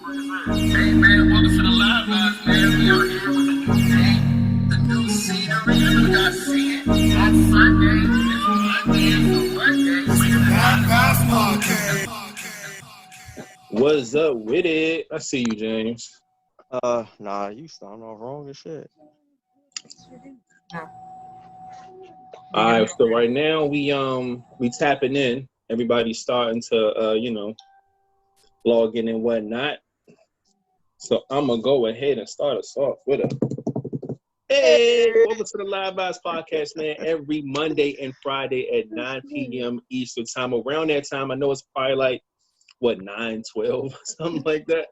Hey man, welcome to the Live Vibes, man. We are here with the new day, the new scenery. You guys see it on Sunday. It's Monday, so LiveVibezPodcast. What's up with it? I see you, James. Nah, you starting off wrong as shit. All right, so right now we tapping in. Everybody's starting to log in and whatnot. So I'm gonna go ahead and start us off with a hey, welcome to the Live Vibes Podcast, man. Every Monday and Friday at 9 p.m. Eastern time. Around that time, I know it's probably like 9, 12, something like that.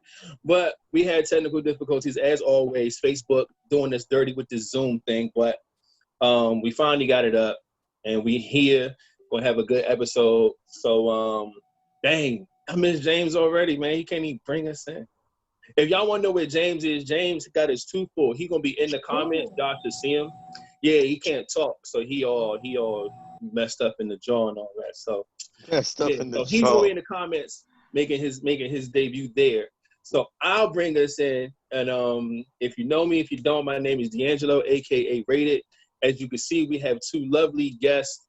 But we had technical difficulties as always. Facebook doing us dirty with this Zoom thing, but we finally got it up, and we here. Gonna have a good episode. So dang, I miss James already, man. He can't even bring us in. If y'all want to know where James is, James got his tooth pulled. He gonna be in the comments. Y'all should see him. Yeah, he can't talk, so he all messed up in the jaw and all that. So He's gonna be in the comments making his debut there. So I'll bring us in, and if you know me, if you don't, my name is D'Angelo, aka Rated. As you can see, we have two lovely guests.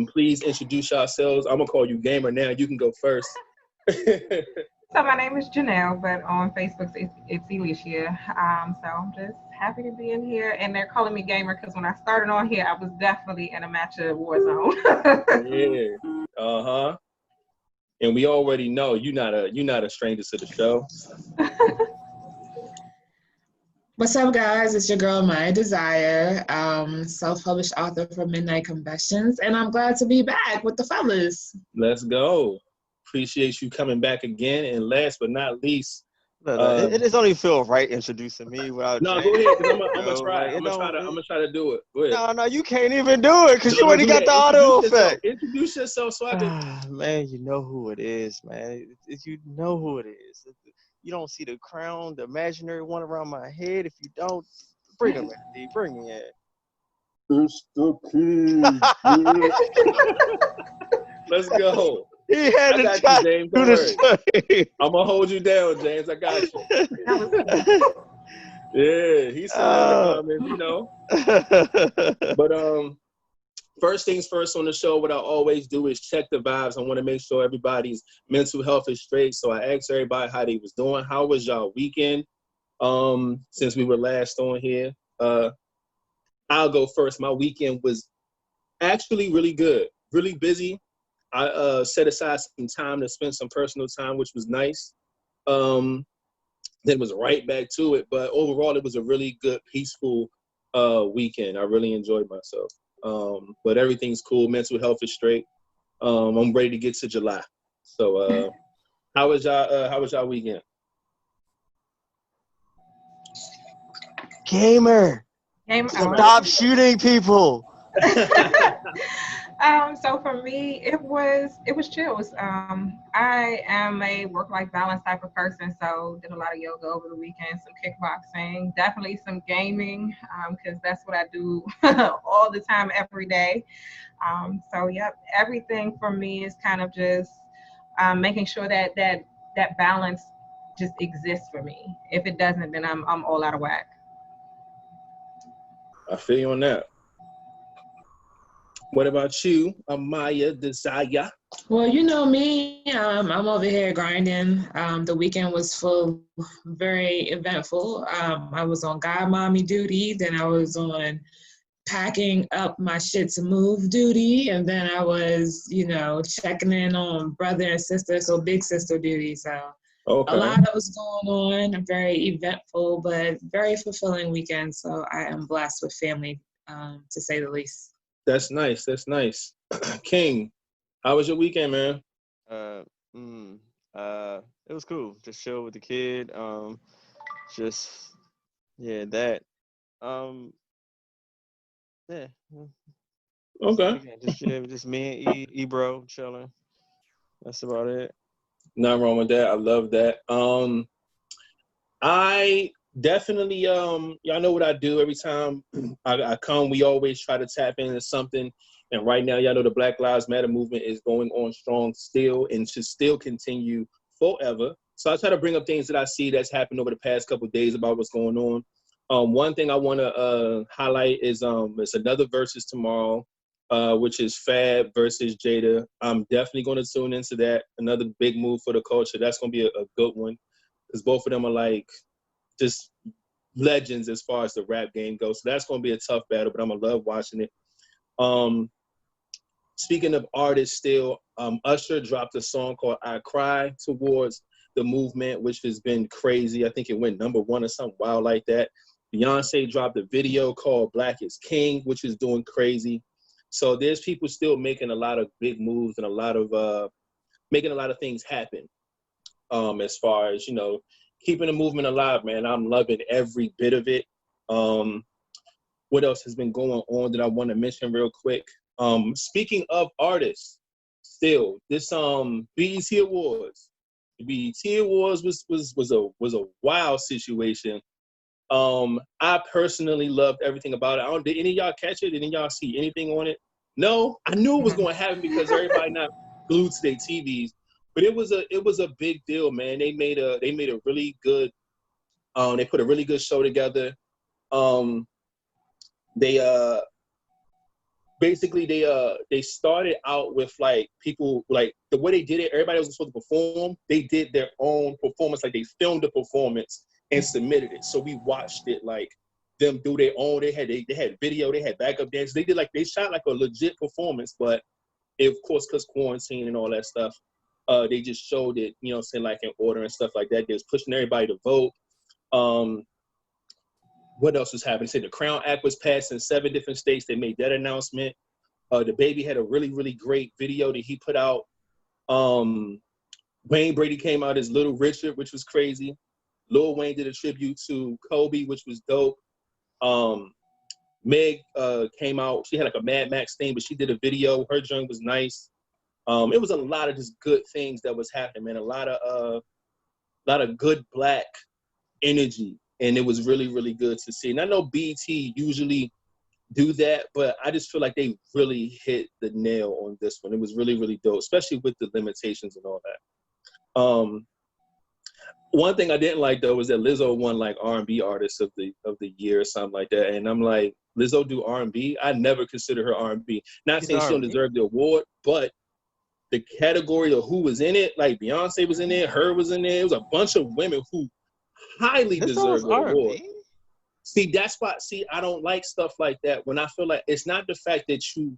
Please introduce yourselves. I'm gonna call you Gamer now. You can go first. So my name is Janelle, but on Facebook it's Alicia. So I'm just happy to be in here, and they're calling me Gamer because when I started on here, I was definitely in a match of Warzone. Yeah. And we already know you're not a stranger to the show. What's up, guys? It's your girl, Maya Desire, self-published author for Midnight Confessions, and I'm glad to be back with the fellas. Let's go. Appreciate you coming back again. And last but not least, it just only feel right introducing me without. No, James, go ahead, because I'm gonna try. Like, I'm gonna try to do it. Go ahead. No, you can't even do it because you already got the auto effect. Introduce yourself so I can. Man, you know who it is, man. You know who it is. You don't see the crown, the imaginary one around my head. If you don't, bring him in, D. Bring me in. It's the king. Let's go. He had I got you, James. Don't worry. I'm gonna hold you down, James. I got you. Yeah, he's still in the comments, But first things first on the show, what I always do is check the vibes. I want to make sure everybody's mental health is straight. So I asked everybody how they was doing. How was y'all weekend? Since we were last on here. I'll go first. My weekend was actually really good, really busy. I set aside some time to spend some personal time, which was nice. Then was right back to it. But overall, it was a really good, peaceful weekend. I really enjoyed myself. But everything's cool. Mental health is straight. I'm ready to get to July. So how was y'all weekend? Gamer. Stop shooting people. So for me, it was chill. I am a work-life balance type of person, so did a lot of yoga over the weekend, some kickboxing, definitely some gaming, because that's what I do all the time, every day. So yep, everything for me is kind of just making sure that balance just exists for me. If it doesn't, then I'm all out of whack. I feel you on that. What about you, Amaya Desire? Well, you know me, I'm over here grinding. The weekend was very eventful. I was on godmommy duty, then I was on packing up my shit to move duty, and then I was, checking in on brother and sister, so big sister duty. So okay. A lot that was going on, a very eventful but very fulfilling weekend. So I am blessed with family, to say the least. That's nice. King, how was your weekend, man? It was cool. Just chill with the kid. That. Yeah. Okay. Just me and E-bro chilling. That's about it. Nothing wrong with that. I love that. I definitely, y'all know what I do every time I come. We always try to tap into something. And right now, y'all know the Black Lives Matter movement is going on strong still and should still continue forever. So I try to bring up things that I see that's happened over the past couple of days about what's going on. One thing I want to highlight is it's another Verzuz tomorrow, which is Fab versus Jada. I'm definitely going to tune into that. Another big move for the culture. That's going to be a good one because both of them are like just legends as far as the rap game goes. So that's going to be a tough battle, but I'm going to love watching it. Speaking of artists still, Usher dropped a song called I Cry towards the movement, which has been crazy. I think it went #1 or something wild like that. Beyonce dropped a video called Black is King, which is doing crazy. So there's people still making a lot of big moves and a lot of making a lot of things happen. As far as, you know, keeping the movement alive, man. I'm loving every bit of it. What else has been going on that I want to mention real quick? Speaking of artists, still this BET Awards. The BET Awards was a wild situation. I personally loved everything about it. Did any of y'all catch it? Did any of y'all see anything on it? No, I knew it was going to happen because everybody not glued to their TVs. But it was a big deal, man. They made a really good. They put a really good show together. They started out with like people, like the way they did it, everybody was supposed to perform. They did their own performance, like they filmed the performance and submitted it. So we watched it like them do their own. They had video, they had backup dancers. They shot like a legit performance, but of course, because quarantine and all that stuff, they just showed it, you know what I'm saying, like in order and stuff like that. They was pushing everybody to vote. What else was happening? Say the Crown Act was passed in 7 different states. They made that announcement. The Baby had a really, really great video that he put out. Wayne Brady came out as Little Richard, which was crazy. Lil Wayne did a tribute to Kobe, which was dope. Meg came out. She had like a Mad Max thing, but she did a video. Her joint was nice. It was a lot of just good things that was happening, man. A lot of good Black energy. And it was really, really good to see. And I know BET usually do that, but I just feel like they really hit the nail on this one. It was really, really dope, especially with the limitations and all that. One thing I didn't like though was that Lizzo won like R&B artist of the year or something like that. And I'm like, Lizzo do R&B? I never consider her R&B. Not saying she don't deserve the award, but the category of who was in it, like Beyonce was in there, her was in there. It was a bunch of women who highly deserve the award. See, that's why. See, I don't like stuff like that. When I feel like it's not the fact that she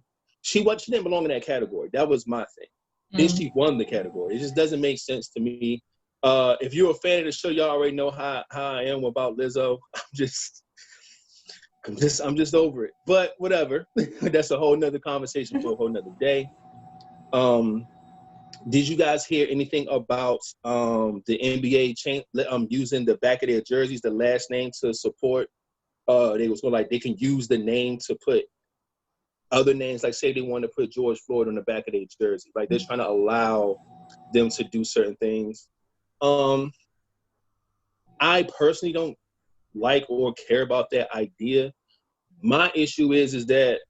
didn't belong in that category. That was my thing. Then she won the category. It just doesn't make sense to me. If you're a fan of the show, y'all already know how I am about Lizzo. I'm just over it. But whatever. That's a whole nother conversation for a whole nother day. Did you guys hear anything about the NBA using the back of their jerseys, the last name to support? They was like they can use the name to put other names. Like say they want to put George Floyd on the back of their jersey. Like they're trying to allow them to do certain things. I personally don't like or care about that idea. My issue is that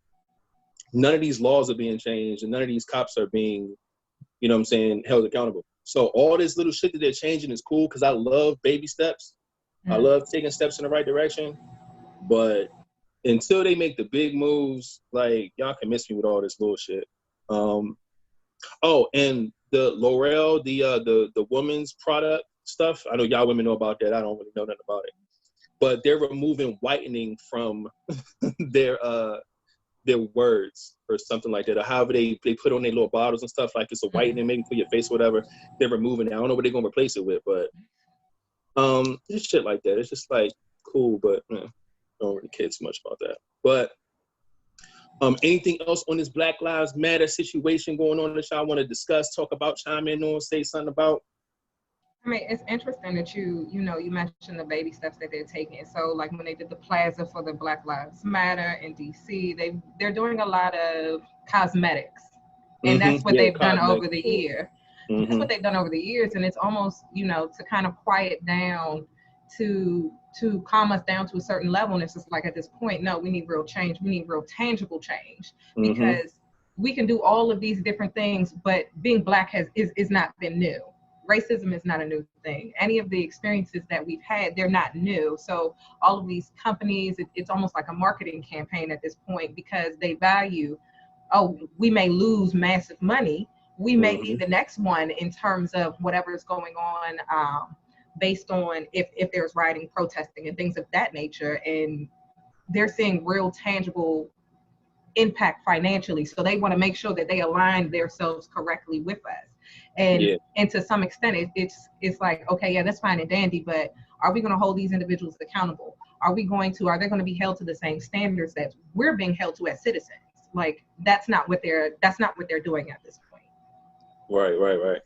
none of these laws are being changed and none of these cops are being, you know what I'm saying, held accountable. So all this little shit that they're changing is cool because I love baby steps. I love taking steps in the right direction. But until they make the big moves, like y'all can miss me with all this little shit. Oh, and the L'Oreal, the women's product stuff. I know y'all women know about that. I don't really know nothing about it. But they're removing whitening from their words or something like that. Or however they put on their little bottles and stuff, like it's a whitening maybe for your face or whatever. They're removing it. I don't know what they're gonna replace it with, but just shit like that. It's just like cool, but I don't really care too much about that. But anything else on this Black Lives Matter situation going on that y'all want to discuss, talk about, chime in on, say something about? I mean, it's interesting that you mentioned the baby steps that they're taking. So like when they did the plaza for the Black Lives Matter in DC, they're doing a lot of cosmetics. And that's what they've done over the year. That's what they've done over the years. And it's almost, to kind of quiet down, to calm us down to a certain level. And it's just like at this point, no, we need real change. We need real tangible change because we can do all of these different things, but being Black is not been new. racism is not a new thing. Any of the experiences that we've had, they're not new. So all of these companies, it's almost like a marketing campaign at this point, because they value, oh, we may lose massive money. We may be the next one in terms of whatever is going on, based on if there's rioting, protesting, and things of that nature. And they're seeing real tangible impact financially. So they want to make sure that they align themselves correctly with us. And to some extent, it's like, okay, yeah, that's fine and dandy, but are we going to hold these individuals accountable? Are they going to be held to the same standards that we're being held to as citizens? Like, that's not what they're doing at this point. Right.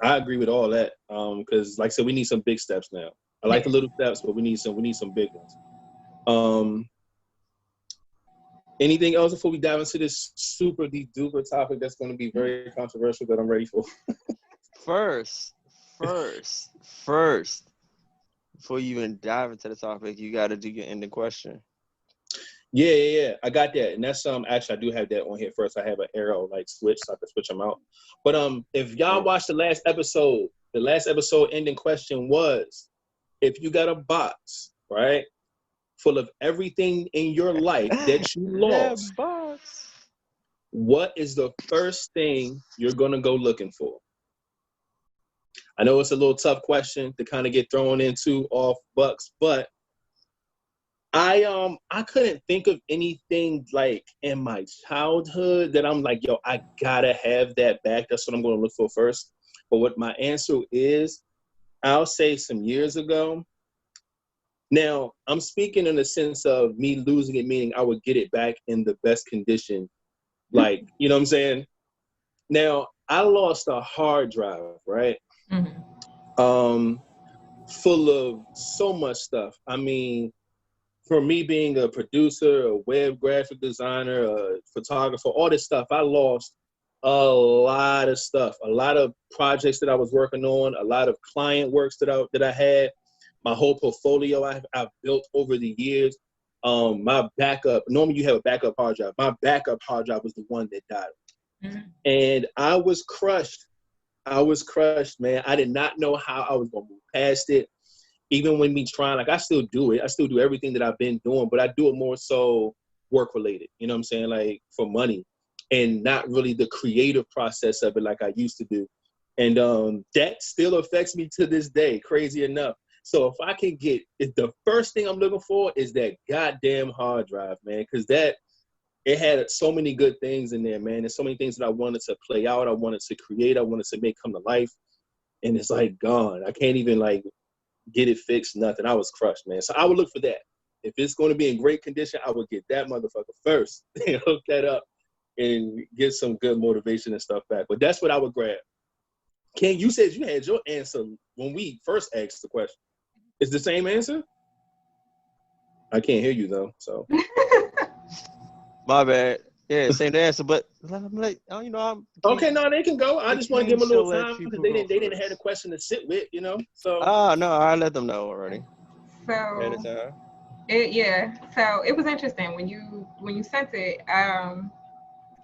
I agree with all that. Because like I said, we need some big steps now. I like the little steps, but we need some big ones. Anything else before we dive into this super deep duper topic that's going to be very controversial that I'm ready for? First, before you even dive into the topic, you got to do your ending question. Yeah. I got that. And that's actually I do have that on here first. I have an arrow like switch so I can switch them out. But if y'all watched the last episode ending question was, if you got a box, right, full of everything in your life that you lost, what is the first thing you're gonna go looking for? I know it's a little tough question to kind of get thrown into off bucks, but I couldn't think of anything like in my childhood that I'm like, yo, I gotta have that back. That's what I'm gonna look for first. But what my answer is, I'll say some years ago. Now, I'm speaking in the sense of me losing it, meaning I would get it back in the best condition. Like, you know what I'm saying? Now, I lost a hard drive, right? Full of so much stuff. I mean, for me being a producer, a web graphic designer, a photographer, all this stuff, I lost a lot of stuff, a lot of projects that I was working on, a lot of client works that I had. My whole portfolio I've built over the years. My backup, normally you have a backup hard drive. My backup hard drive was the one that died. And I was crushed, man. I did not know how I was going to move past it. Even when me trying, like I still do it. I still do everything that I've been doing, but I do it more so work related. You know what I'm saying? Like for money and not really the creative process of it like I used to do. And that still affects me to this day, crazy enough. So if I can get, the first thing I'm looking for is that goddamn hard drive, man, because it had so many good things in there, man. There's so many things that I wanted to play out, I wanted to create, I wanted to make come to life, and it's like gone. I can't even like get it fixed, nothing. I was crushed, man. So I would look for that. If it's going to be in great condition, I would get that motherfucker first and hook that up and get some good motivation and stuff back. But that's what I would grab. Ken, you said you had your answer when we first asked the question. It's the same answer? I can't hear you though, so. My bad. Yeah, same answer, but I'm like, you know, okay, no, they can go. I just want to give them a little time because they didn't have a question to sit with, you know. So. No, I let them know already. So. So it was interesting when you sent it. I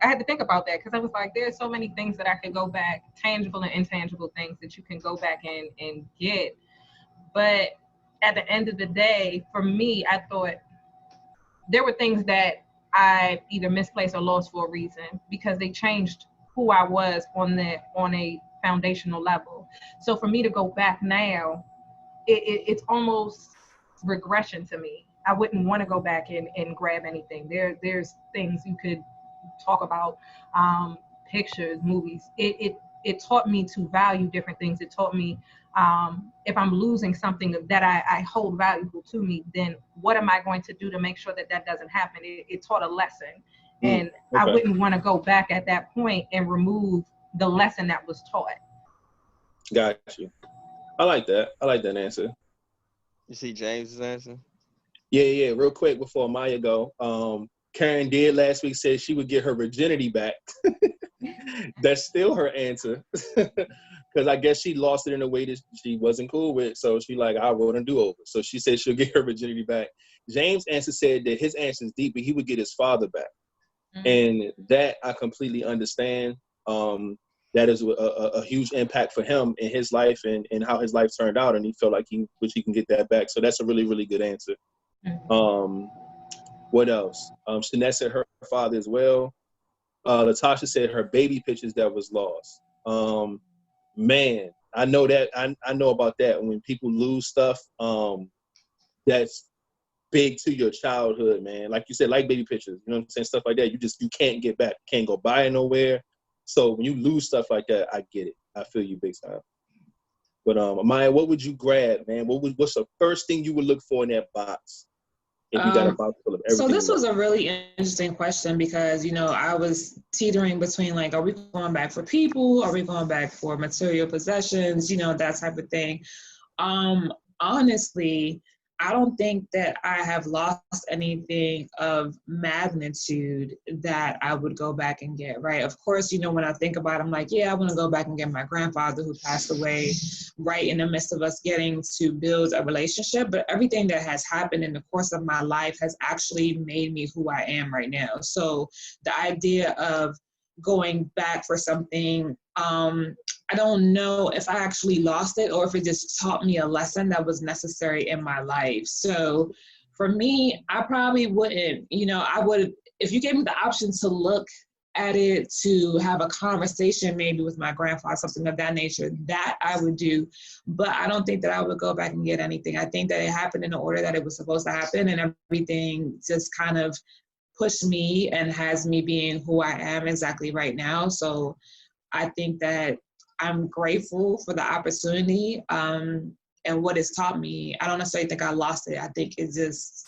had to think about that because I was like, there's so many things that I could go back, tangible and intangible things that you can go back and get. But at the end of the day, for me, I thought there were things that I either misplaced or lost for a reason because they changed who I was on a foundational level. So for me to go back now, it's almost regression to me. I wouldn't want to go back and grab anything. There's things you could talk about, pictures, movies. It taught me to value different things. It taught me if I'm losing something that I hold valuable to me, then what am I going to do to make sure that doesn't happen? It taught a lesson. And okay. I wouldn't want to go back at that point and remove the lesson that was taught. Got you. I like that. I like that answer. You see James's answer? Yeah. Real quick before Maya go. Karen did last week said she would get her virginity back. That's still her answer. Because I guess she lost it in a way that she wasn't cool with. So she like, I wrote a do-over. So she said she'll get her virginity back. James' answer said that his answer is deep, but he would get his father back. Mm-hmm. And that I completely understand. that is a huge impact for him in his life and how his life turned out, and he felt like he can get that back. So that's a really, really good answer. What else? Shanette said her father as well. Latasha said her baby pictures that was lost. Man, I know that. I know about that. When people lose stuff, that's big to your childhood, man. Like you said, like baby pictures, you know what I'm saying? Stuff like that. You can't get back. Can't go buy it nowhere. So when you lose stuff like that, I get it. I feel you big time. But Amaya, what would you grab, man? What's the first thing you would look for in that box? If you got a box full of everything. So this was a really interesting question because, you know, I was teetering between like, are we going back for people? Are we going back for material possessions? You know, that type of thing. Honestly, I don't think that I have lost anything of magnitude that I would go back and get, right? Of course, you know, when I think about it, I'm like, yeah, I want to go back and get my grandfather who passed away right in the midst of us getting to build a relationship. But everything that has happened in the course of my life has actually made me who I am right now. So the idea of going back for something, I don't know if I actually lost it or if it just taught me a lesson that was necessary in my life. So for me, I probably wouldn't, you know, I would, if you gave me the option to look at it, to have a conversation maybe with my grandfather, something of that nature, that I would do. But I don't think that I would go back and get anything. I think that it happened in the order that it was supposed to happen, and everything just kind of pushed me and has me being who I am exactly right now. So I think that I'm grateful for the opportunity and what it's taught me. I don't necessarily think I lost it. I think it just,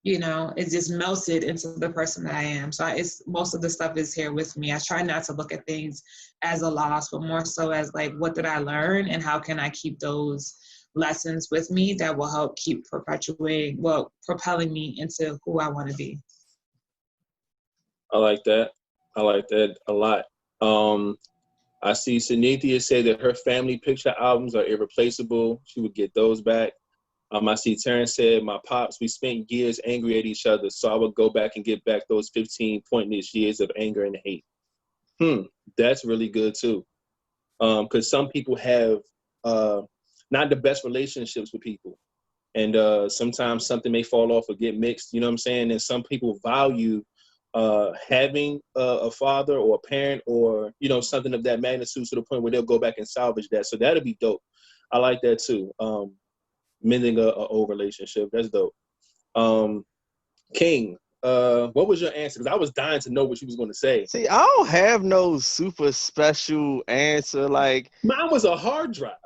you know, it just melted into the person that I am. So most of the stuff is here with me. I try not to look at things as a loss, but more so as like, what did I learn and how can I keep those lessons with me that will help keep propelling me into who I want to be. I like that. I like that a lot. I see Sunithia say that her family picture albums are irreplaceable. She would get those back. I see Terrence said, my pops, we spent years angry at each other, so I would go back and get back those 15 pointless years of anger and hate. That's really good too. Because some people have not the best relationships with people. And sometimes something may fall off or get mixed, you know what I'm saying? And some people value having a father or a parent or, you know, something of that magnitude to the point where they'll go back and salvage that. So that'll be dope. I like that too. Mending a old relationship. That's dope. King, what was your answer? Because I was dying to know what you was going to say. See, I don't have no super special answer. Like mine was a hard drive.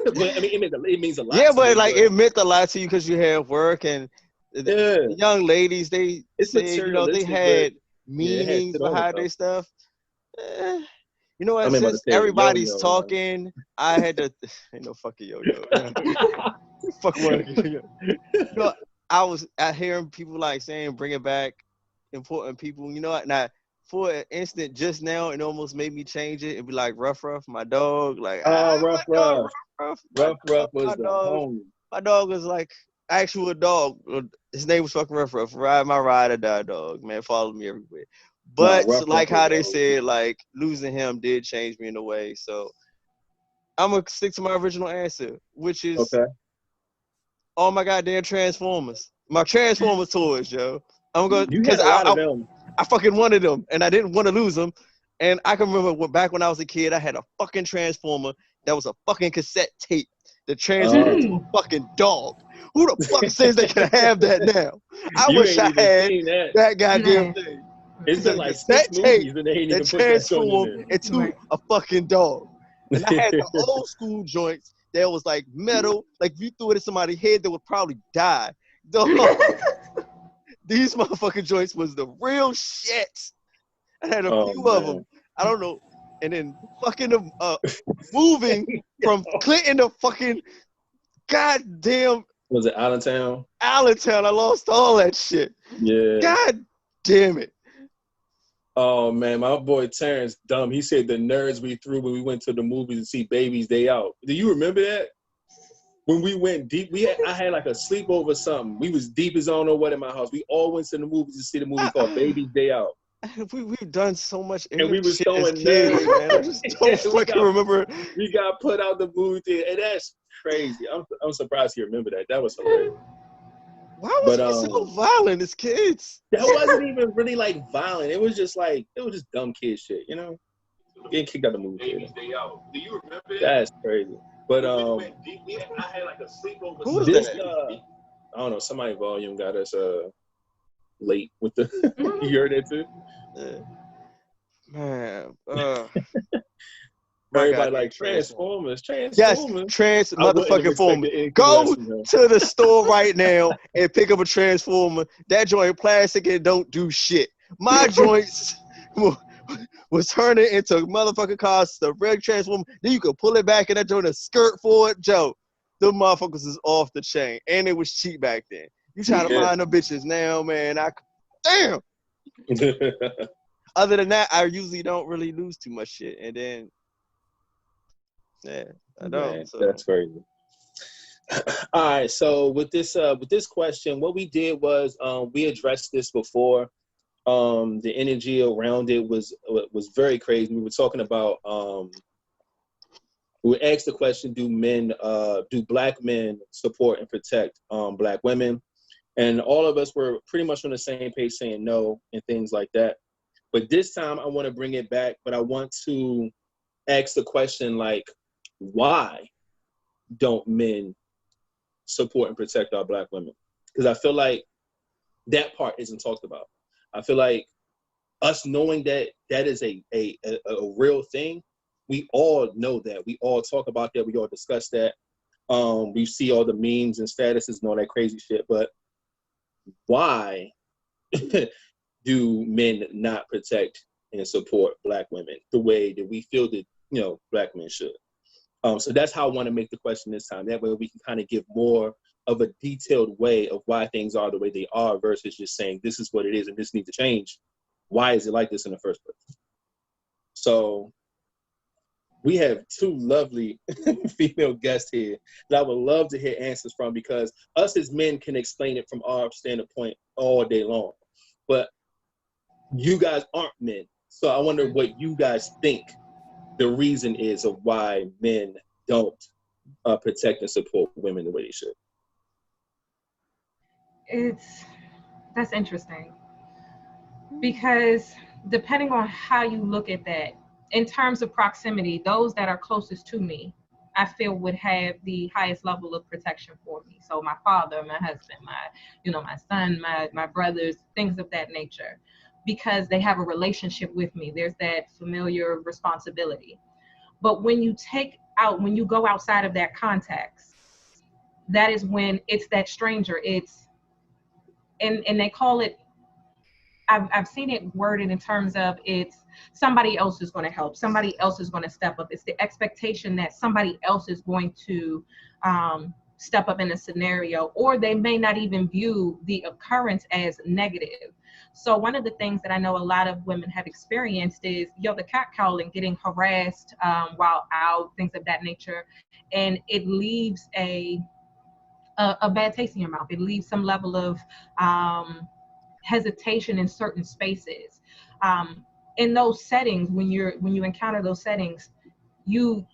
But I mean, it means a lot. Yeah, to but me, like it meant a lot to you because you have work and the young ladies. It's said, you know, they had meanings behind their stuff. You know what? Since everybody's talking, I had to. Ain't no fucking yo-yo. Fuck one. You know, I hearing people like saying bring it back, important people. You know what? Now, for an instant, just now, it almost made me change it and be like Rough, my dog. Like Rough was the homie. My dog was like actual dog. His name was fucking Rough. Ride my ride or die dog, man. Follow me everywhere. But like how they said, like losing him did change me in a way. So I'm gonna stick to my original answer, which is all my goddamn Transformers. My Transformers toys, yo. I'm gonna because I fucking wanted them and I didn't want to lose them. And I can remember back when I was a kid, I had a fucking Transformer that was a fucking cassette tape that transformed into a fucking dog. Who the fuck says they can have that now? I wish I had that goddamn thing. It's been like 6 movies and they ain't even put that transformed into a fucking dog. And I had the old school joints that was like metal. Like if you threw it at somebody's head, they would probably die. These motherfucking joints was the real shit. I had a few of them. I don't know. And then fucking moving from Clinton to fucking goddamn. Was it Allentown? Allentown. I lost all that shit. Yeah. God damn it. Oh man, my boy Terrence dumb. He said the nerds we threw when we went to the movies to see Baby's Day Out. Do you remember that? When we went deep, I had like a sleepover or something. We was deep as I don't know what in my house. We all went to the movies to see the movie called Baby's Day Out. We've done so much And we was shit as throwing kids, nerds. man. I just don't fucking remember. We got put out the booth, and that's crazy. I'm surprised you remember that. That was hilarious. Why was we so violent as kids? That wasn't even really like violent. It was just dumb kid shit, you know? Getting kicked out the movie theater. Do you remember that? That's crazy. But I had like a sleepover. Who was this, that? I don't know. Somebody volume got us late with the. You heard that too? Yeah. Man, everybody like Transformers. Yes, motherfucking Formers. Go to to the store right now and pick up a Transformer. That joint plastic and don't do shit. My joints was turning into motherfucking cars, the red Transformer. Then you could pull it back and that joint a skirt for it. Joe, the motherfuckers is off the chain. And it was cheap back then. You try to find them bitches now, man. Damn. Other than that, I usually don't really lose too much shit. And then, yeah, I don't. Man, so. That's crazy. All right, so with this question, what we did was we addressed this before. The energy around it was very crazy. We were talking about we asked the question: do Black men support and protect Black women? And all of us were pretty much on the same page, saying no and things like that. But this time, I want to bring it back. But I want to ask the question like, why don't men support and protect our Black women? Because I feel like that part isn't talked about. I feel like us knowing that is a real thing, we all know that. We all talk about that. We all discuss that. We see all the memes and statuses and all that crazy shit. But why do men not protect and support Black women the way that we feel that, Black men should? So that's how I want to make the question this time. That way we can kind of give more of a detailed way of why things are the way they are versus just saying this is what it is and this needs to change. Why is it like this in the first place? So we have two lovely female guests here that I would love to hear answers from, because us as men can explain it from our standpoint all day long. But you guys aren't men. So I wonder what you guys think the reason is of why men don't protect and support women the way they should. That's interesting, because depending on how you look at that, in terms of proximity, those that are closest to me, I feel would have the highest level of protection for me. So my father, my husband, my son, my brothers, things of that nature, because they have a relationship with me. There's that familiar responsibility. But when you go outside of that context, that is when it's that stranger. And they call it, I've seen it worded in terms of it's somebody else is going to help, somebody else is going to step up. It's the expectation that somebody else is going to step up in a scenario, or they may not even view the occurrence as negative. So one of the things that I know a lot of women have experienced is, the catcalling, getting harassed while out, things of that nature. And it leaves a bad taste in your mouth. It leaves some level of hesitation in certain spaces. In those settings, when you encounter those settings, you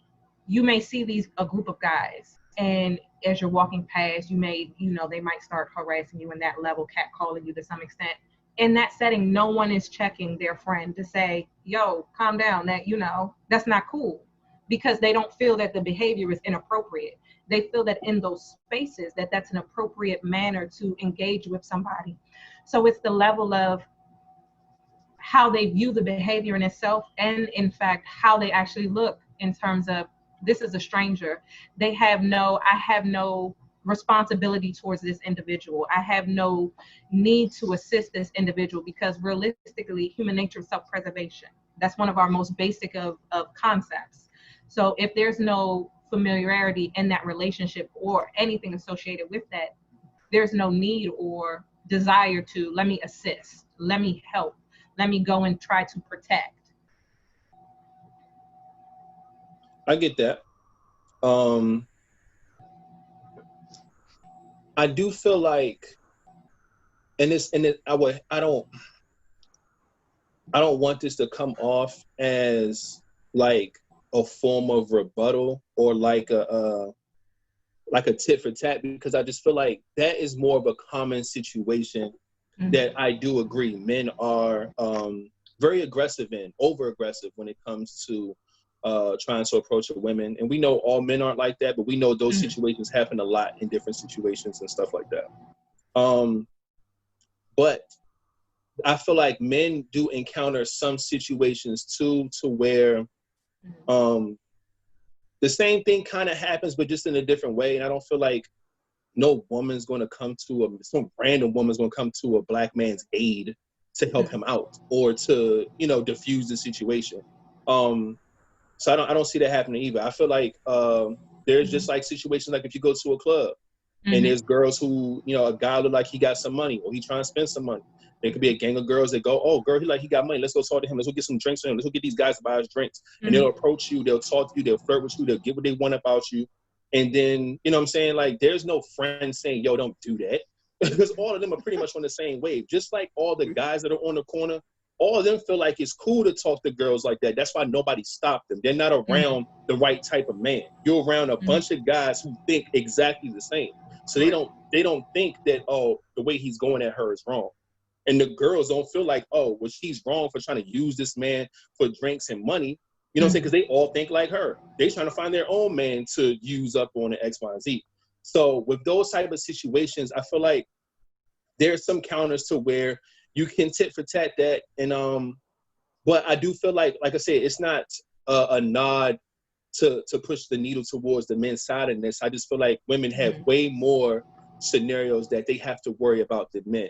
may see a group of guys, and as you're walking past, they might start harassing you in that level, catcalling you to some extent. In that setting, no one is checking their friend to say, yo, calm down, that's not cool, because they don't feel that the behavior is inappropriate. They feel that in those spaces that's an appropriate manner to engage with somebody. So it's the level of how they view the behavior in itself, and in fact, how they actually look in terms of, this is a stranger. I have no responsibility towards this individual. I have no need to assist this individual, because realistically, human nature is self-preservation. That's one of our most basic of concepts. So if there's no familiarity in that relationship or anything associated with that, there's no need or desire to, let me assist, let me help, let me go and try to protect. I get that. I do feel like, I I don't want this to come off as like a form of rebuttal or like a tit for tat, because I just feel like that is more of a common situation that I do agree. Men are very aggressive and over aggressive when it comes to trying to approach a women. And we know all men aren't like that, but we know those situations happen a lot in different situations and stuff like that. But I feel like men do encounter some situations too, to where the same thing kind of happens, but just in a different way. And I don't feel like no woman's going to come to some random woman's going to come to a black man's aid to help him out or to, you know, diffuse the situation. So I don't see that happening either. I feel like there's just like situations like if you go to a club and there's girls who, you know, a guy look like he got some money or he trying to spend some money. There could be a gang of girls that go, oh, girl, he got money. Let's go talk to him. Let's go get some drinks for him. Let's go get these guys to buy us drinks. And they'll approach you. They'll talk to you. They'll flirt with you. They'll get what they want about you. And then, you know what I'm saying? Like, there's no friend saying, yo, don't do that. Because all of them are pretty much on the same wave. Just like all the guys that are on the corner, all of them feel like it's cool to talk to girls like that. That's why nobody stopped them. They're not around the right type of man. You're around a bunch of guys who think exactly the same. So they don't think that, oh, the way he's going at her is wrong. And the girls don't feel like, oh, well, she's wrong for trying to use this man for drinks and money. You know what I'm saying? Because they all think like her. They're trying to find their own man to use up on the X, Y, and Z. So with those type of situations, I feel like there's some counters to where you can tit for tat that. And but I do feel like I said, it's not a nod to push the needle towards the men's side in this. I just feel like women have way more scenarios that they have to worry about than men.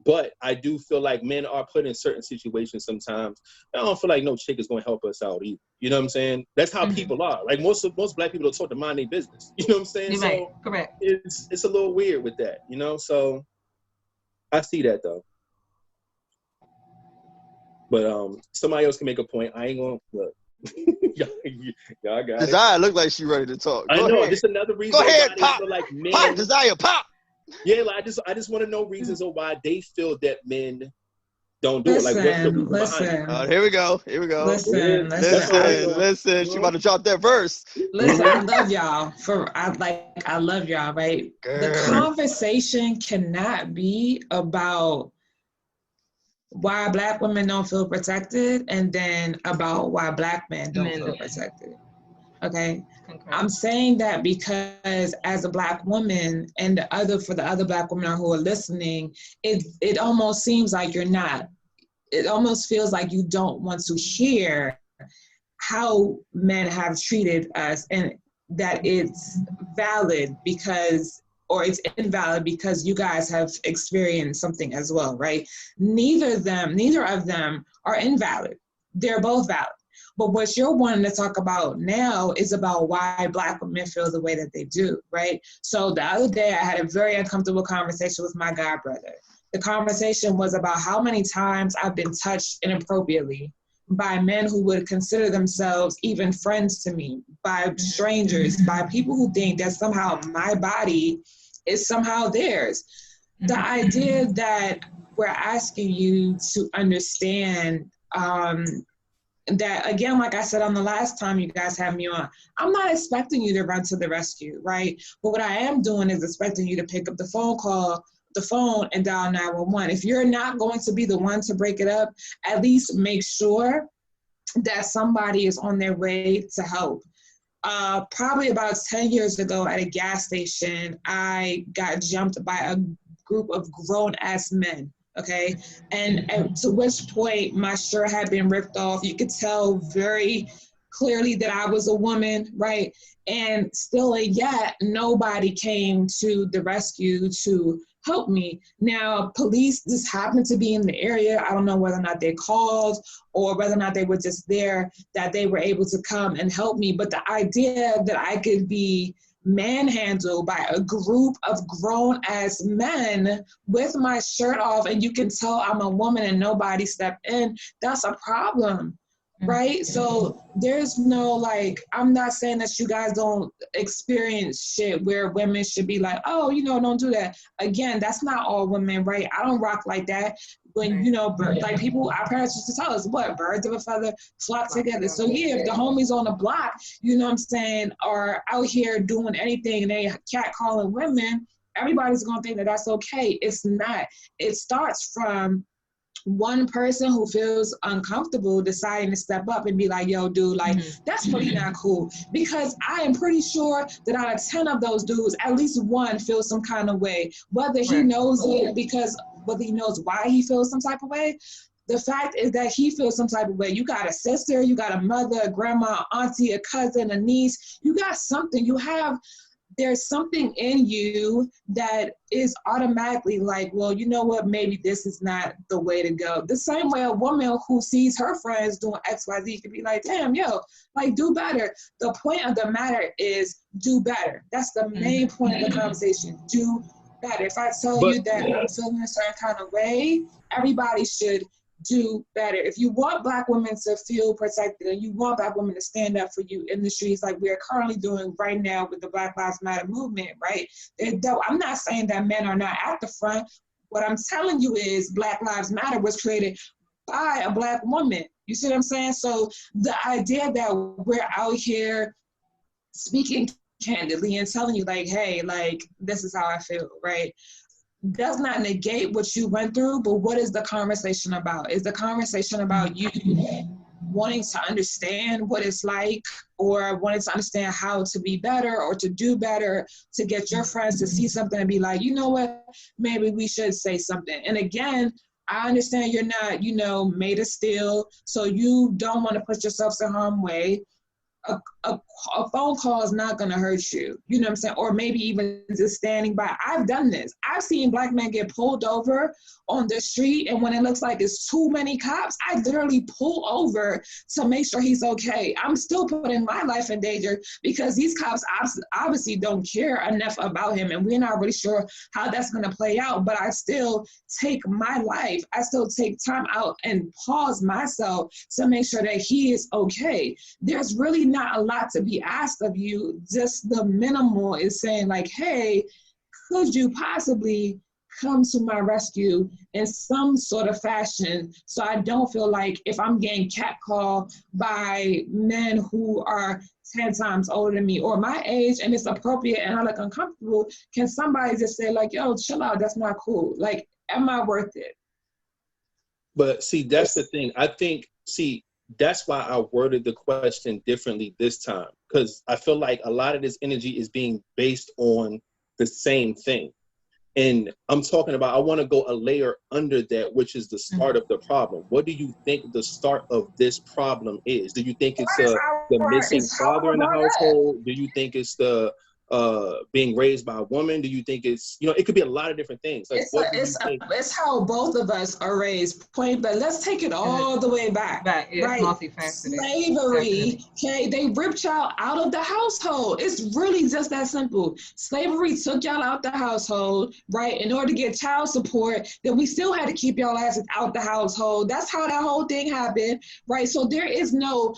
But I do feel like men are put in certain situations sometimes. I don't feel like no chick is going to help us out either. You know what I'm saying? That's how people are. Like most black people don't talk to mind their business. You know what I'm saying? You're right. Correct. It's a little weird with that, you know? So I see that though. But somebody else can make a point. I ain't gonna look. y'all got Desire look like she ready to talk. I know. This is another reason. Go ahead, pop. Feel like men, pop, Desire, pop. Yeah, like I just want to know reasons of why they feel that men don't do it. Like, what's the reason behind it? Here we go. Listen. She about to drop that verse. Listen, I love y'all. I love y'all, right? Girl. The conversation cannot be about why black women don't feel protected and then about why black men don't feel protected. Okay? I'm saying that because as a black woman and for the other black women who are listening, it almost seems like you're not. It almost feels like you don't want to hear how men have treated us and that it's valid or it's invalid because you guys have experienced something as well, right? Neither of them are invalid. They're both valid. But what you're wanting to talk about now is about why black women feel the way that they do, right? So the other day I had a very uncomfortable conversation with my god brother. The conversation was about how many times I've been touched inappropriately by men who would consider themselves even friends to me, by strangers, by people who think that somehow my body is somehow theirs. The idea that we're asking you to understand that, again, like I said on the last time you guys had me on, I'm not expecting you to run to the rescue, right? But what I am doing is expecting you to pick up the phone and dial 911. If you're not going to be the one to break it up, at least make sure that somebody is on their way to help. Probably about 10 years ago at a gas station, I got jumped by a group of grown-ass men. Okay, and to which point my shirt had been ripped off. You could tell very clearly that I was a woman, right? And still, yet nobody came to the rescue to help me. Now, police just happened to be in the area. I don't know whether or not they called or whether or not they were just there, that they were able to come and help me. But the idea that I could be manhandled by a group of grown-ass men with my shirt off and you can tell I'm a woman and nobody stepped in, that's a problem, right? So there's no, like, I'm not saying that you guys don't experience shit where women should be like, oh, don't do that. Again, that's not all women, right? I don't rock like that. when, you know, like people, our parents used to tell us, what, birds of a feather flock together. So yeah, if the homies on the block, you know what I'm saying, are out here doing anything and they catcalling women, everybody's gonna think that that's okay. It's not. It starts from one person who feels uncomfortable deciding to step up and be like, yo, dude, like, that's really not cool. Because I am pretty sure that out of 10 of those dudes, at least one feels some kind of way, whether he knows it whether he knows why he feels some type of way. The fact is that he feels some type of way. You got a sister, you got a mother, a grandma, auntie, a cousin, a niece. You got something. There's something in you that is automatically like, well, you know what, maybe this is not the way to go. The same way a woman who sees her friends doing XYZ could be like, damn, yo, like, do better. The point of the matter is do better. That's the main point of the conversation. Do better. If I tell you that I'm feeling a certain kind of way, everybody should do better. If you want Black women to feel protected and you want Black women to stand up for you in the streets like we're currently doing right now with the Black Lives Matter movement, right? I'm not saying that men are not at the front. What I'm telling you is Black Lives Matter was created by a Black woman. You see what I'm saying? So the idea that we're out here speaking candidly and telling you like, hey, like, this is how I feel, right? Does not negate what you went through, but what is the conversation about? Is the conversation about you wanting to understand what it's like, or wanting to understand how to be better or to do better, to get your friends to see something and be like, you know what, maybe we should say something. And again, I understand you're not, you know, made of steel, so you don't want to put yourself in harm's way. A phone call is not going to hurt you, you know what I'm saying? Or maybe even just standing by. I've done this. I've seen Black men get pulled over on the street, and when it looks like it's too many cops, I literally pull over to make sure he's okay. I'm still putting my life in danger because these cops obviously don't care enough about him, and we're not really sure how that's going to play out, but I still take my life. I still take time out and pause myself to make sure that he is okay. There's really not a lot to be asked of you. Just the minimal is saying like, hey, could you possibly come to my rescue in some sort of fashion so I don't feel like if I'm getting catcalled by men who are 10 times older than me or my age and it's appropriate and I look uncomfortable, can somebody just say like, yo, chill out, that's not cool. Like, am I worth it? But see, that's the thing. I think, that's why I worded the question differently this time, because I feel like a lot of this energy is being based on the same thing. And I'm talking about, I want to go a layer under that, which is the start of the problem. What do you think the start of this problem is? Do you think it's the missing father in the household? Do you think it's the being raised by a woman? Do you think it's, you know, it could be a lot of different things. Like, it's how both of us are raised. But let's take it all the way back. Right? Multifaceted. Slavery. Okay, they ripped y'all out of the household. It's really just that simple. Slavery took y'all out the household, right? In order to get child support, then we still had to keep y'all asses out the household. That's how that whole thing happened, right? So there's no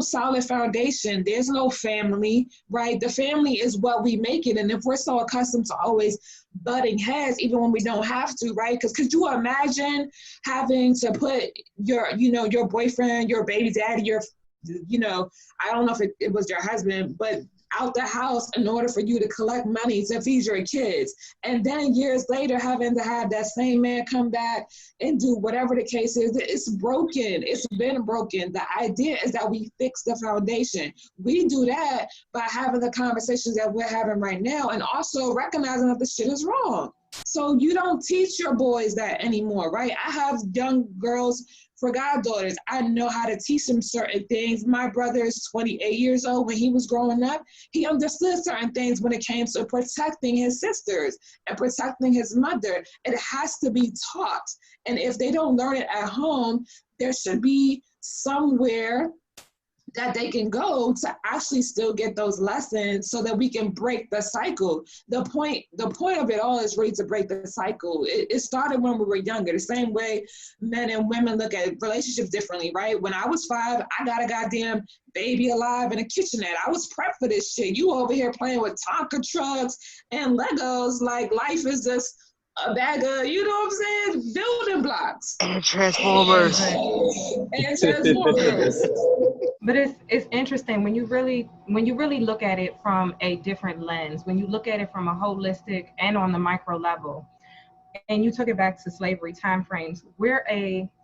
solid foundation. There's no family, right? The family is what we make it. And if we're so accustomed to always butting heads, even when we don't have to, right? Because could you imagine having to put your boyfriend, your baby daddy, I don't know if it was your husband, but out the house in order for you to collect money to feed your kids. And then years later, having to have that same man come back and do whatever the case is. It's broken. It's been broken. The idea is that we fix the foundation. We do that by having the conversations that we're having right now and also recognizing that the shit is wrong. So you don't teach your boys that anymore, right? I have young girls for goddaughters. I know how to teach them certain things. My brother is 28 years old. When he was growing up, he understood certain things when it came to protecting his sisters and protecting his mother. It has to be taught. And if they don't learn it at home, there should be somewhere that they can go to actually still get those lessons so that we can break the cycle. The point of it all is really to break the cycle. It started when we were younger, the same way men and women look at relationships differently, right? When I was 5, I got a goddamn baby alive in a kitchenette. I was prepped for this shit. You over here playing with Tonka trucks and Legos, like life is just a bag of, you know what I'm saying, building blocks. And Transformers. And Transformers. But it's interesting when you really look at it from a different lens, when you look at it from a holistic and on the micro level, and you took it back to slavery timeframes,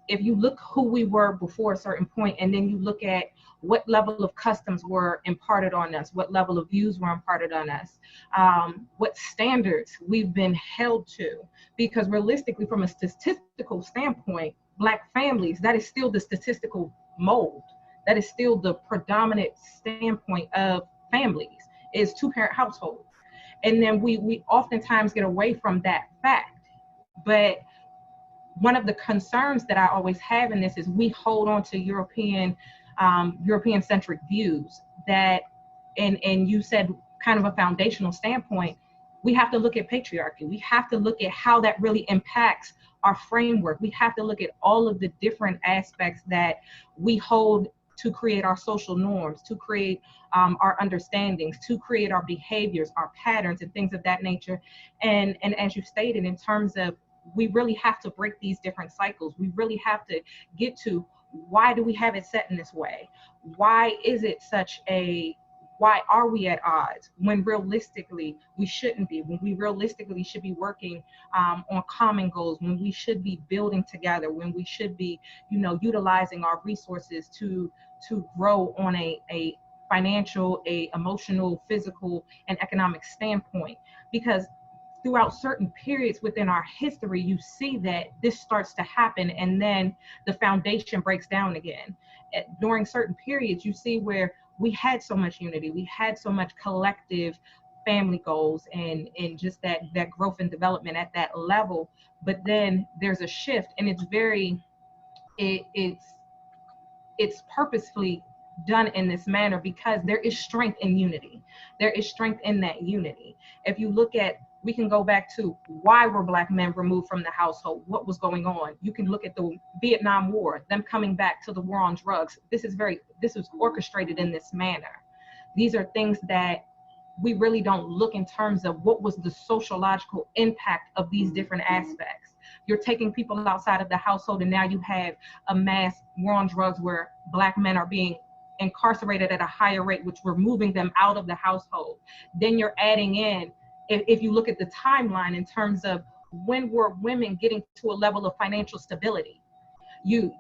if you look who we were before a certain point, and then you look at what level of customs were imparted on us, what level of views were imparted on us, what standards we've been held to, because realistically, from a statistical standpoint, Black families, that is still the statistical mold. That is still the predominant standpoint of families, is two-parent household. And then we oftentimes get away from that fact. But one of the concerns that I always have in this is we hold on to European-centric views that, and you said kind of a foundational standpoint, we have to look at patriarchy. We have to look at how that really impacts our framework. We have to look at all of the different aspects that we hold to create our social norms, to create our understandings, to create our behaviors, our patterns, and things of that nature. And as you stated, in terms of, we really have to break these different cycles. We really have to get to, why do we have it set in this way? Why are we at odds when realistically we shouldn't be, when we realistically should be working on common goals, when we should be building together, when we should be, utilizing our resources to grow on a financial, a emotional, physical, and economic standpoint. Because throughout certain periods within our history, you see that this starts to happen, and then the foundation breaks down again. During certain periods, you see where we had so much unity, we had so much collective family goals, and just that growth and development at that level. But then there's a shift, and it's purposefully done in this manner because there is strength in unity. There is strength in that unity. If you look at, we can go back to, why were Black men removed from the household? What was going on? You can look at the Vietnam War, them coming back to the war on drugs. This was orchestrated in this manner. These are things that we really don't look in terms of what was the sociological impact of these different aspects. You're taking people outside of the household, and now you have a mass war on drugs where Black men are being incarcerated at a higher rate, which we're moving them out of the household. Then you're adding in, if you look at the timeline in terms of when were women getting to a level of financial stability, you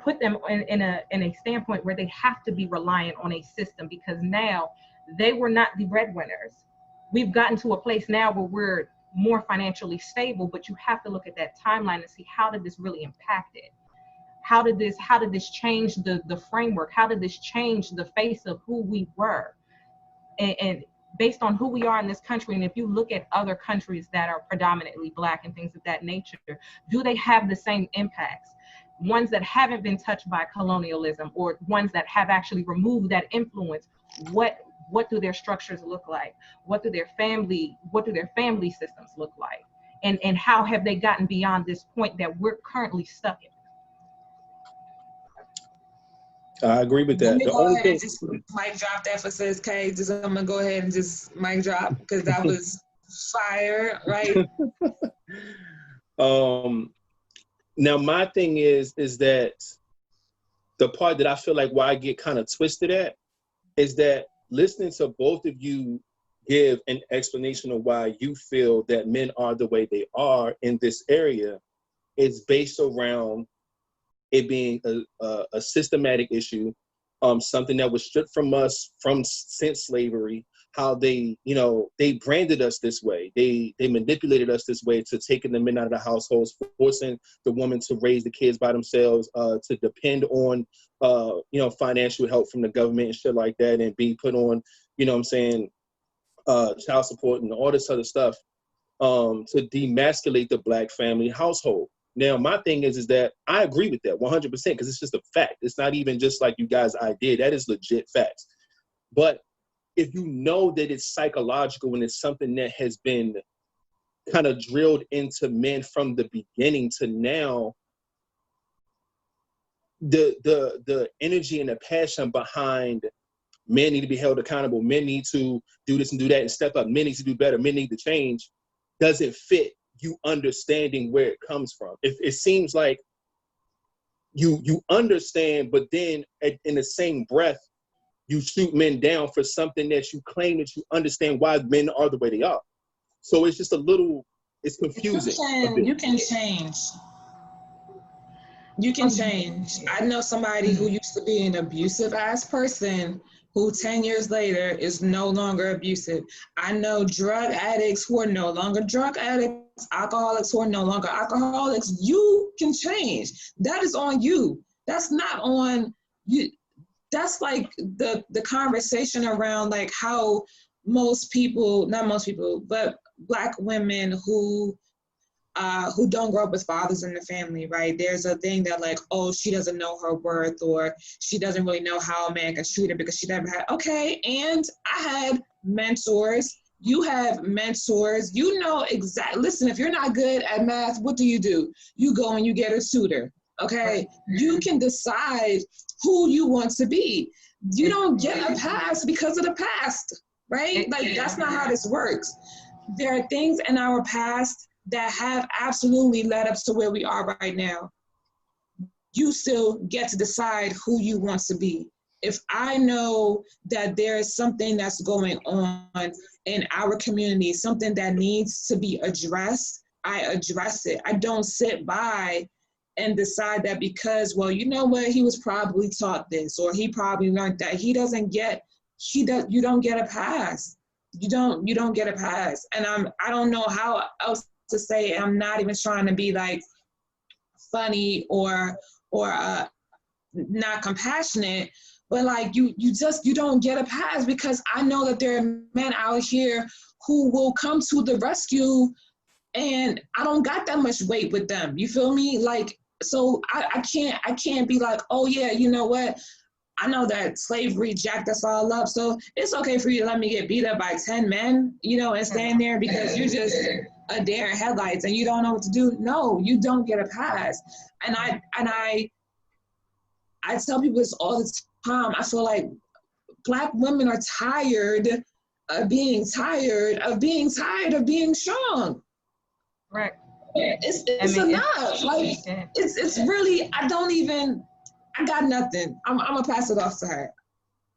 put them in a standpoint where they have to be reliant on a system, because now they were not the breadwinners. We've gotten to a place now where we're more financially stable, but you have to look at that timeline and see, how did this really impact it? How did this change the framework? How did this change the face of who we were? And based on who we are in this country, and if you look at other countries that are predominantly Black and things of that nature, do they have the same impacts? Ones that haven't been touched by colonialism, or ones that have actually removed that influence, what do their structures look like? What do their family systems look like? And how have they gotten beyond this point that we're currently stuck in? I agree with that. Let me go ahead and just mic drop that for Sis K. I'm gonna go ahead and just mic drop, because that was fire, right? Now my thing is that the part that I feel like why I get kind of twisted at is that listening to both of you give an explanation of why you feel that men are the way they are in this area is based around it being a systematic issue, something that was stripped from us since slavery, how they branded us this way. They manipulated us this way to taking the men out of the households, forcing the woman to raise the kids by themselves, to depend on, financial help from the government and shit like that, and be put on, child support and all this other stuff, to demasculate the Black family household. Now, my thing is that I agree with that 100%, because it's just a fact. It's not even just like you guys' idea. That is legit facts. But if you know that it's psychological and it's something that has been kind of drilled into men from the beginning to now, the energy and the passion behind men need to be held accountable, men need to do this and do that and step up, men need to do better, men need to change, doesn't fit you understanding where it comes from. It seems like you understand, but then in the same breath, you shoot men down for something that you claim that you understand why men are the way they are. So it's just it's confusing. You can change. You can change. I know somebody who used to be an abusive ass person who 10 years later is no longer abusive. I know drug addicts who are no longer drug addicts, alcoholics who are no longer alcoholics. You can change. That is on you. That's not on you. That's like the conversation around like how most people, not most people, but Black women who don't grow up with fathers in the family, right? There's a thing that like, oh, she doesn't know her worth, or she doesn't really know how a man can treat her because she never had, okay, and I had mentors. You have mentors. You know exactly, listen, if you're not good at math, what do? You go and you get a tutor, okay? You can decide who you want to be. You don't get a pass because of the past, right? Like, that's not how this works. There are things in our past that have absolutely led us to where we are right now. You still get to decide who you want to be. If I know that there is something that's going on in our community, something that needs to be addressed, I address it. I don't sit by and decide that because, well, you know what, he was probably taught this, or he probably learned that. You don't get a pass. You don't get a pass. And I don't know how else to say. I'm not even trying to be like funny or not compassionate, but like you don't get a pass, because I know that there are men out here who will come to the rescue, and I don't got that much weight with them. You feel me? Like, so I can't be like, oh yeah, you know what? I know that slavery jacked us all up, so it's okay for you to let me get beat up by 10 men, you know, and stand there because you're just a deer in headlights and you don't know what to do. No, you don't get a pass. And I tell people this all the time. I feel like Black women are tired of being of being strong. Right. It's enough. Like, it's really, I got nothing. I'm gonna pass it off to her.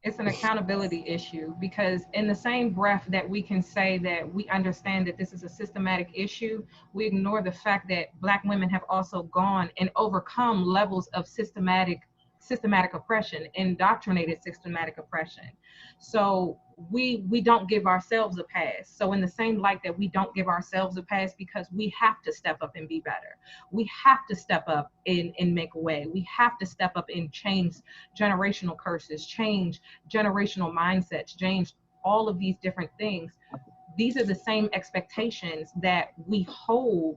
It's an accountability issue, because in the same breath that we can say that we understand that this is a systematic issue, we ignore the fact that Black women have also gone and overcome levels of systematic oppression, indoctrinated systematic oppression. So we don't give ourselves a pass. So in the same light that we don't give ourselves a pass, because we have to step up and be better. We have to step up and make a way. We have to step up and change generational curses, change generational mindsets, change all of these different things. These are the same expectations that we hold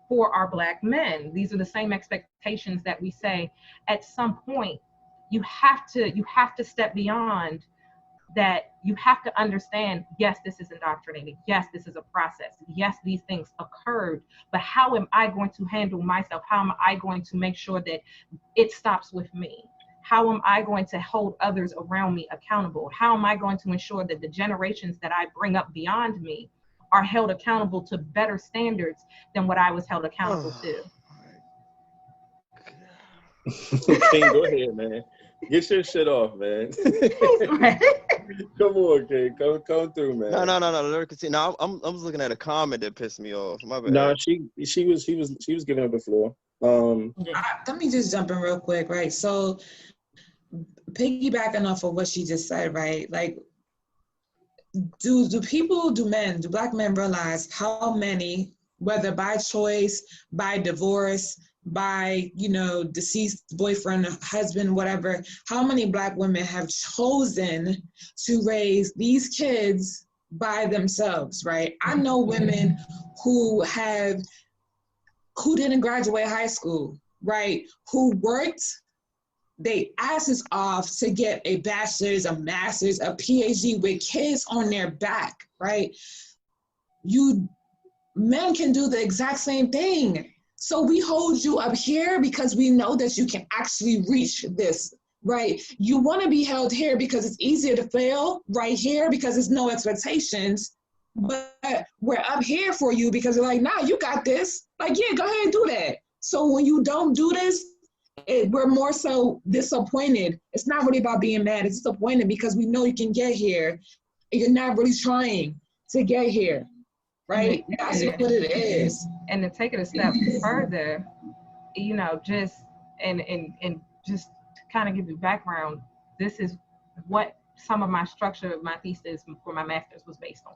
for our Black men. These are the same expectations that we say at some point you have to step beyond that. You have to understand, yes, this is indoctrinating. Yes, this is a process. Yes, these things occurred, but how am I going to handle myself? How am I going to make sure that it stops with me? How am I going to hold others around me accountable? How am I going to ensure that the generations that I bring up beyond me are held accountable to better standards than what I was held accountable to? King, go ahead, man. Get your shit off, man. Come on, King. Come through, man. No. Let her continue. No, I was looking at a comment that pissed me off. My bad. No, she was giving her the floor. Let me just jump in real quick, right? So, piggybacking off of what she just said, right? Like, do Black men realize how many, whether by choice, by divorce, by, you know, deceased boyfriend, husband, whatever, how many Black women have chosen to raise these kids by themselves, right? I know women who didn't graduate high school, right? Who worked they asses off to get a bachelor's, a master's, a PhD with kids on their back, right? Men can do the exact same thing. So we hold you up here because we know that you can actually reach this, right? You want to be held here because it's easier to fail right here because there's no expectations, but we're up here for you because they're like, nah, you got this. Like, yeah, go ahead and do that. So when you don't do this, we're more so disappointed. It's not really about being mad. It's disappointed because we know you can get here. And you're not really trying to get here, right? That's what it is. And to take it a step further, you know, just and just to kind of give you background, this is what some of my structure of my thesis for my master's was based on.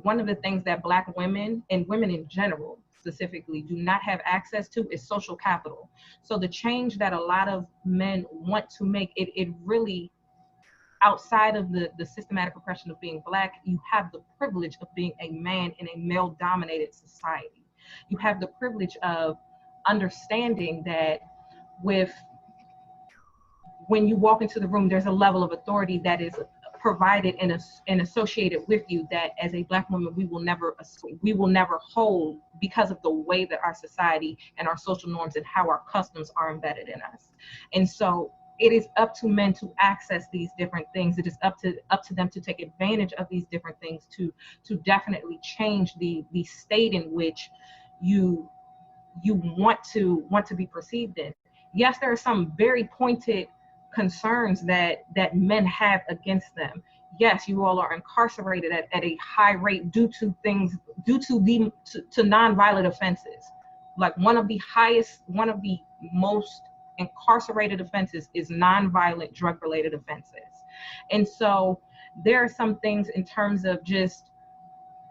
One of the things that Black women and women in general specifically do not have access to is social capital. So the change that a lot of men want to make, it really, outside of the systematic oppression of being Black, you have the privilege of being a man in a male dominated society. You have the privilege of understanding that when you walk into the room, there's a level of authority that is provided and associated with you that as a Black woman we will never hold, because of the way that our society and our social norms and how our customs are embedded in us. And so it is up to men to access these different things. It is up to them to take advantage of these different things to definitely change the state in which you want to be perceived in. Yes, there are some very pointed concerns that men have against them. Yes, you all are incarcerated at a high rate due to nonviolent offenses. Like one of the most incarcerated offenses is nonviolent drug-related offenses. And so there are some things in terms of just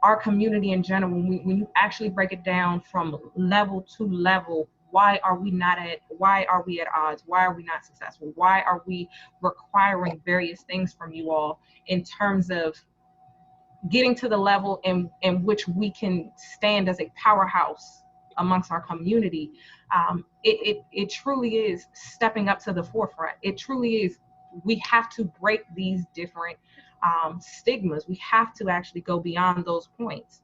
our community in general, when you actually break it down from level to level, why are we at odds? Why are we not successful? Why are we requiring various things from you all in terms of getting to the level in which we can stand as a powerhouse amongst our community? It truly is stepping up to the forefront. It truly is. We have to break these different stigmas. We have to actually go beyond those points.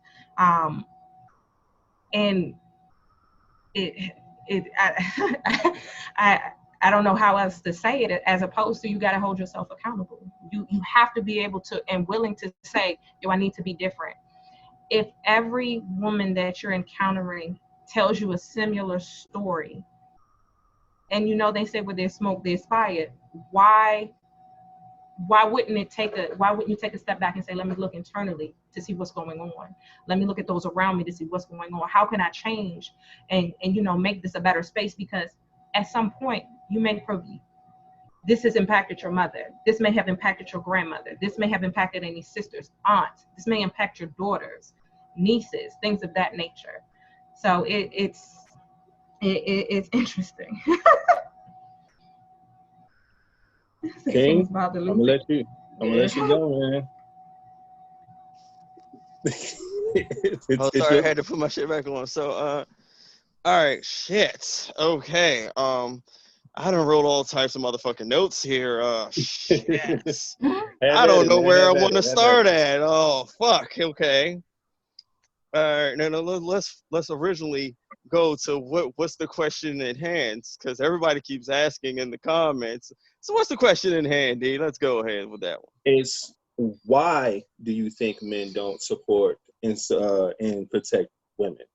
And I don't know how else to say it, as opposed to you got to hold yourself accountable. You have to be able to and willing to say, yo, I need to be different. If every woman that you're encountering tells you a similar story, and you know they say where there's smoke there's fire, why wouldn't you take a step back and say, let me look internally to see what's going on? Let me look at those around me to see what's going on. How can I change and make this a better space? Because at some point this has impacted your mother. This may have impacted your grandmother. This may have impacted any sisters, aunts. This may impact your daughters, nieces, things of that nature. So it's interesting. King, I'm gonna let you go, man. Sorry, I had to put my shit back on. So, all right, shit. Okay. I done wrote all types of motherfucking notes here. Shit. I don't know where I want to start at. Oh, fuck. Okay. All right. No. Let's originally go to what's the question at hand, because everybody keeps asking in the comments. So what's the question in hand, D? Let's go ahead with that one. It's why do you think men don't support and protect women?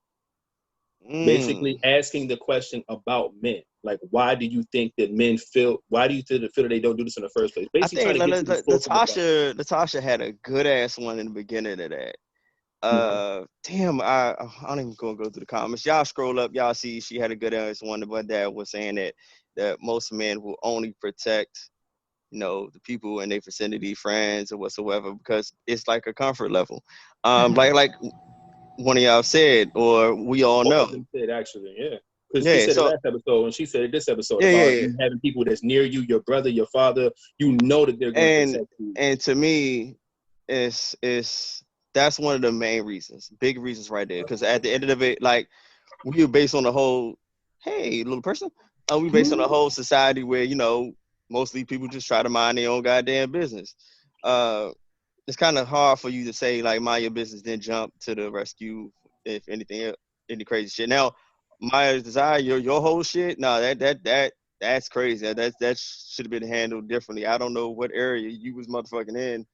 Basically asking the question about men. Like, why do you think that men feel that they don't do this in the first place? Basically, I think Natasha had a good ass one in the beginning of that. Damn, I don't even gonna go through the comments. Y'all scroll up, y'all see she had a good ass one. But that was saying that most men will only protect, the people in their vicinity, friends or whatsoever, because it's like a comfort level. Like one of y'all said, or we all know. Said actually, yeah. Because she said it last episode, and she said it this episode about you having people that's near you, your brother, your father. You know that they're going to protect you. And to me, that's one of the main reasons, big reasons right there. Because at the end of it, like, we were based on the whole, hey, little person, we based on the whole society where, mostly people just try to mind their own goddamn business. It's kind of hard for you to say, like, mind your business, then jump to the rescue if anything, any crazy shit. Now, my desire, your whole shit, no, that's crazy. That should have been handled differently. I don't know what area you was motherfucking in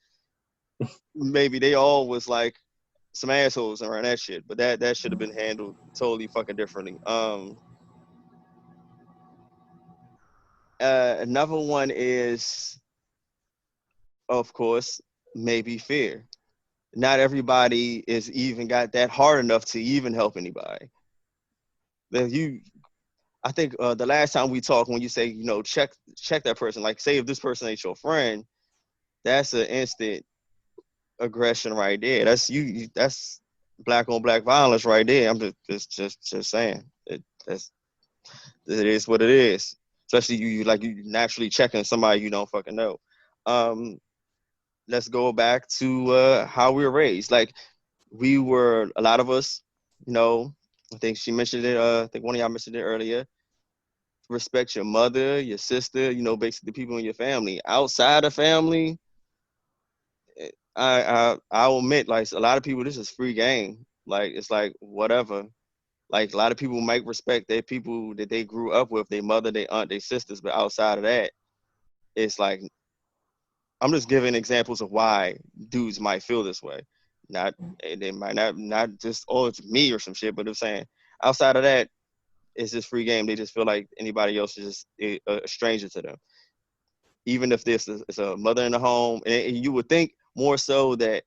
maybe they all was like some assholes around that shit. But that should have been handled totally fucking differently. Another one is, of course, maybe fear. Not everybody is even got that hard enough to even help anybody. I think the last time we talked, when you say, check that person, like say if this person ain't your friend, that's an instant aggression right there. That's that's black on black violence right there. I'm just saying it is what it is. Especially you naturally checking somebody you don't fucking know. Let's go back to how we were raised. Like a lot of us, I think she mentioned it. I think one of y'all mentioned it earlier. Respect your mother, your sister, basically the people in your family. Outside of family, I'll admit, like a lot of people, this is free game. Like it's like whatever. Like a lot of people might respect their people that they grew up with, their mother, their aunt, their sisters, but outside of that, it's like I'm just giving examples of why dudes might feel this way. They might not just it's me or some shit, but I'm saying outside of that, it's just free game. They just feel like anybody else is just a stranger to them. Even if this is a mother in the home, and you would think more so that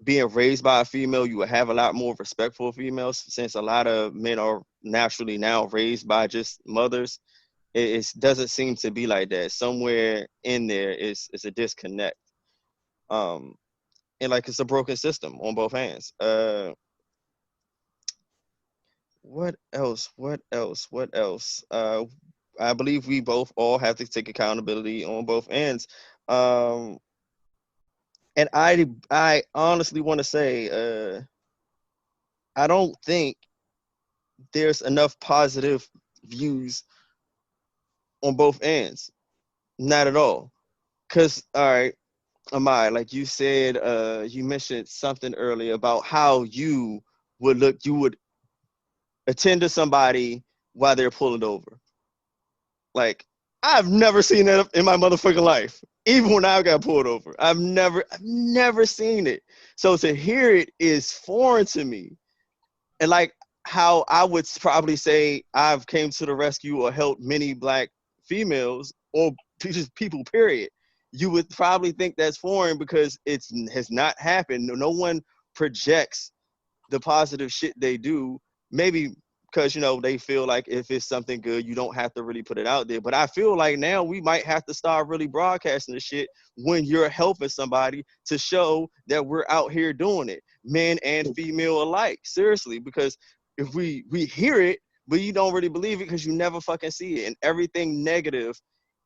being raised by a female, you would have a lot more respect for females, since a lot of men are naturally now raised by just mothers. It doesn't seem to be like that. Somewhere in there is a disconnect. And like it's a broken system on both hands. What else? I believe we both all have to take accountability on both ends. And I honestly want to say, I don't think there's enough positive views on both ends. Not at all. Cause all right, Amai, like you said, you mentioned something earlier about how you would attend to somebody while they're pulling over. Like, I've never seen that in my motherfucking life. Even when I got pulled over, I've never seen it. So to hear it is foreign to me. And like how I would probably say I've came to the rescue or helped many black females or just people, period. You would probably think that's foreign because it has not happened. No one projects the positive shit they do. Maybe because they feel like if it's something good, you don't have to really put it out there. But I feel like now we might have to start really broadcasting the shit when you're helping somebody to show that we're out here doing it, men and female alike. Seriously, because if we hear it, but you don't really believe it because you never fucking see it, and everything negative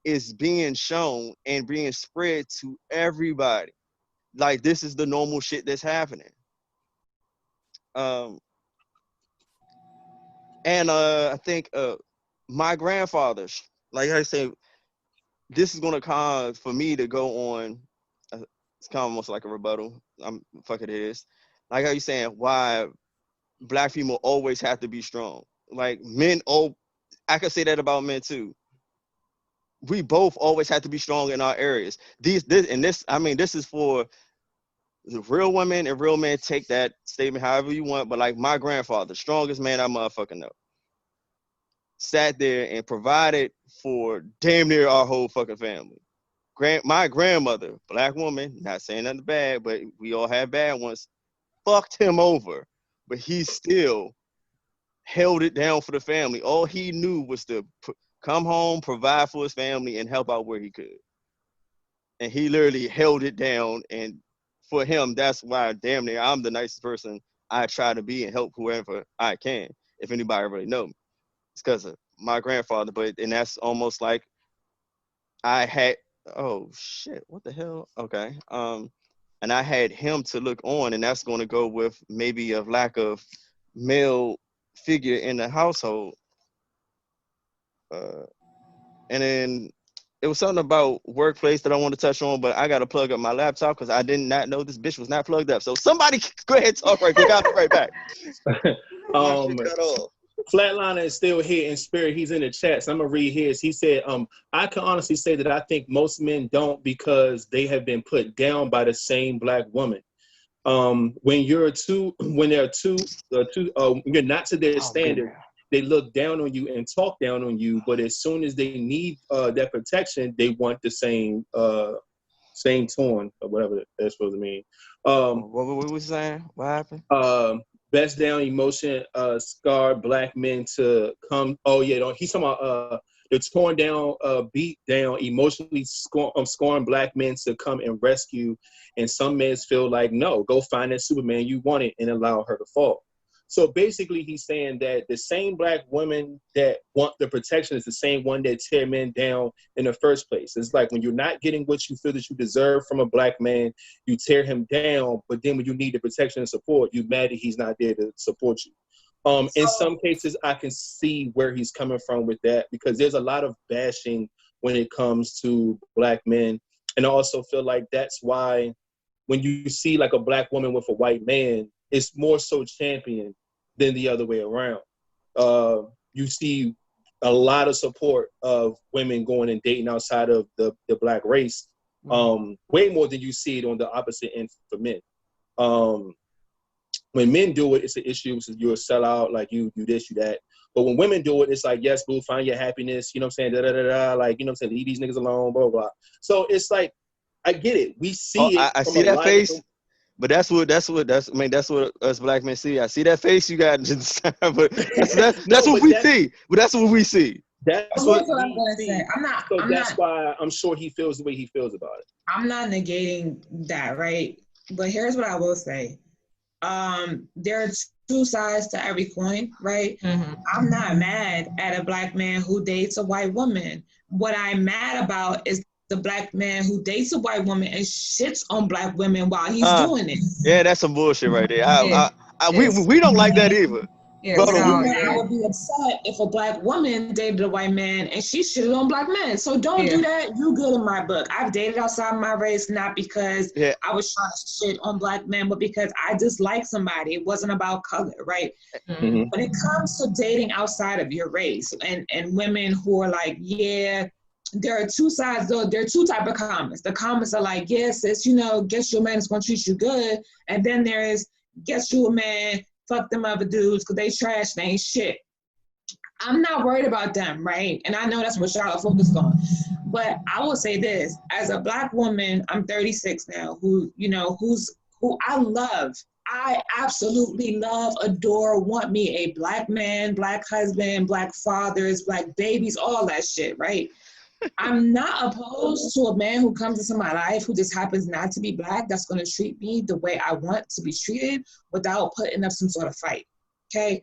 is being shown and being spread to everybody. Like this is the normal shit that's happening. And I think my grandfather, like I say, this is gonna cause for me to go on. It's kind of almost like a rebuttal. Fuck it is. Like how you saying why black people always have to be strong. Like men, I could say that about men too. We both always have to be strong in our areas. This is for the real women and real men. Take that statement however you want, but like my grandfather, strongest man I motherfucking know, sat there and provided for damn near our whole fucking family. My grandmother, black woman, not saying nothing bad, but we all had bad ones, fucked him over, but he still held it down for the family. All he knew was to come home, provide for his family, and help out where he could. And he literally held it down. And for him, that's why damn near I'm the nicest person I try to be and help whoever I can. If anybody really know me, it's because of my grandfather. And that's almost like I had. Oh shit! What the hell? Okay. And I had him to look on, and that's going to go with maybe a lack of male figure in the household. And then it was something about workplace that I want to touch on, but I got to plug up my laptop because I did not know this bitch was not plugged up. So somebody go ahead and talk right quick. I'll be right back. um, Cut off. Flatliner is still here in spirit. He's in the chat. So I'm gonna read his. He said, I can honestly say that I think most men don't because they have been put down by the same black woman. When you're when you're not to their standard, they look down on you and talk down on you. But as soon as they need that protection, they want the same tone or whatever that's supposed to mean. What was saying? What happened? Best down emotion scarred black men to come. Oh yeah, he's talking about the torn down, beat down, emotionally scorned black men to come and rescue. And some men feel like, no, go find that Superman you wanted and allow her to fall. So basically, he's saying that the same black women that want the protection is the same one that tear men down in the first place. It's like when you're not getting what you feel that you deserve from a black man, you tear him down. But then when you need the protection and support, you're mad that he's not there to support you. In some cases, I can see where he's coming from with that because there's a lot of bashing when it comes to black men. And I also feel like that's why when you see like a black woman with a white man, it's more so championed than the other way around. You see a lot of support of women going and dating outside of the black race, way more than you see it on the opposite end for men. When men do it, it's an issue. So you're a sellout, like you this, you that. But when women do it, it's like, yes, boo, find your happiness. You know what I'm saying? Da, da, da, da, like, you know what I'm saying? Leave these niggas alone, blah, blah, blah. So it's like, I get it. We see it. I see that face. But that's what us black men see. I see that face you got, but that's what we see. But that's what we see. That's what I'm gonna say. That's why I'm sure he feels the way he feels about it. I'm not negating that, right? But here's what I will say. There are two sides to every coin, right? Mm-hmm. I'm not mad at a black man who dates a white woman. What I'm mad about is the black man who dates a white woman and shits on black women while he's doing it. Yeah, that's some bullshit right there. We don't like that either. Yeah, I would be upset if a black woman dated a white man and she shitted on black men. So don't do that. You good in my book. I've dated outside my race, not because I was trying to shit on black men, but because I disliked somebody. It wasn't about color, right? Mm-hmm. When it comes to dating outside of your race and women who are like, there are two sides though. There are two types of comments. The comments are like, yes, it's, guess your man is going to treat you good. And then there is, guess you a man, fuck them other dudes because they trash, they ain't shit. I'm not worried about them, right? And I know that's what y'all are focused on. But I will say this, as a black woman, I'm 36 now, who I love. I absolutely love, adore, want me a black man, black husband, black fathers, black babies, all that shit, right? I'm not opposed to a man who comes into my life who just happens not to be black, that's going to treat me the way I want to be treated without putting up some sort of fight. Okay?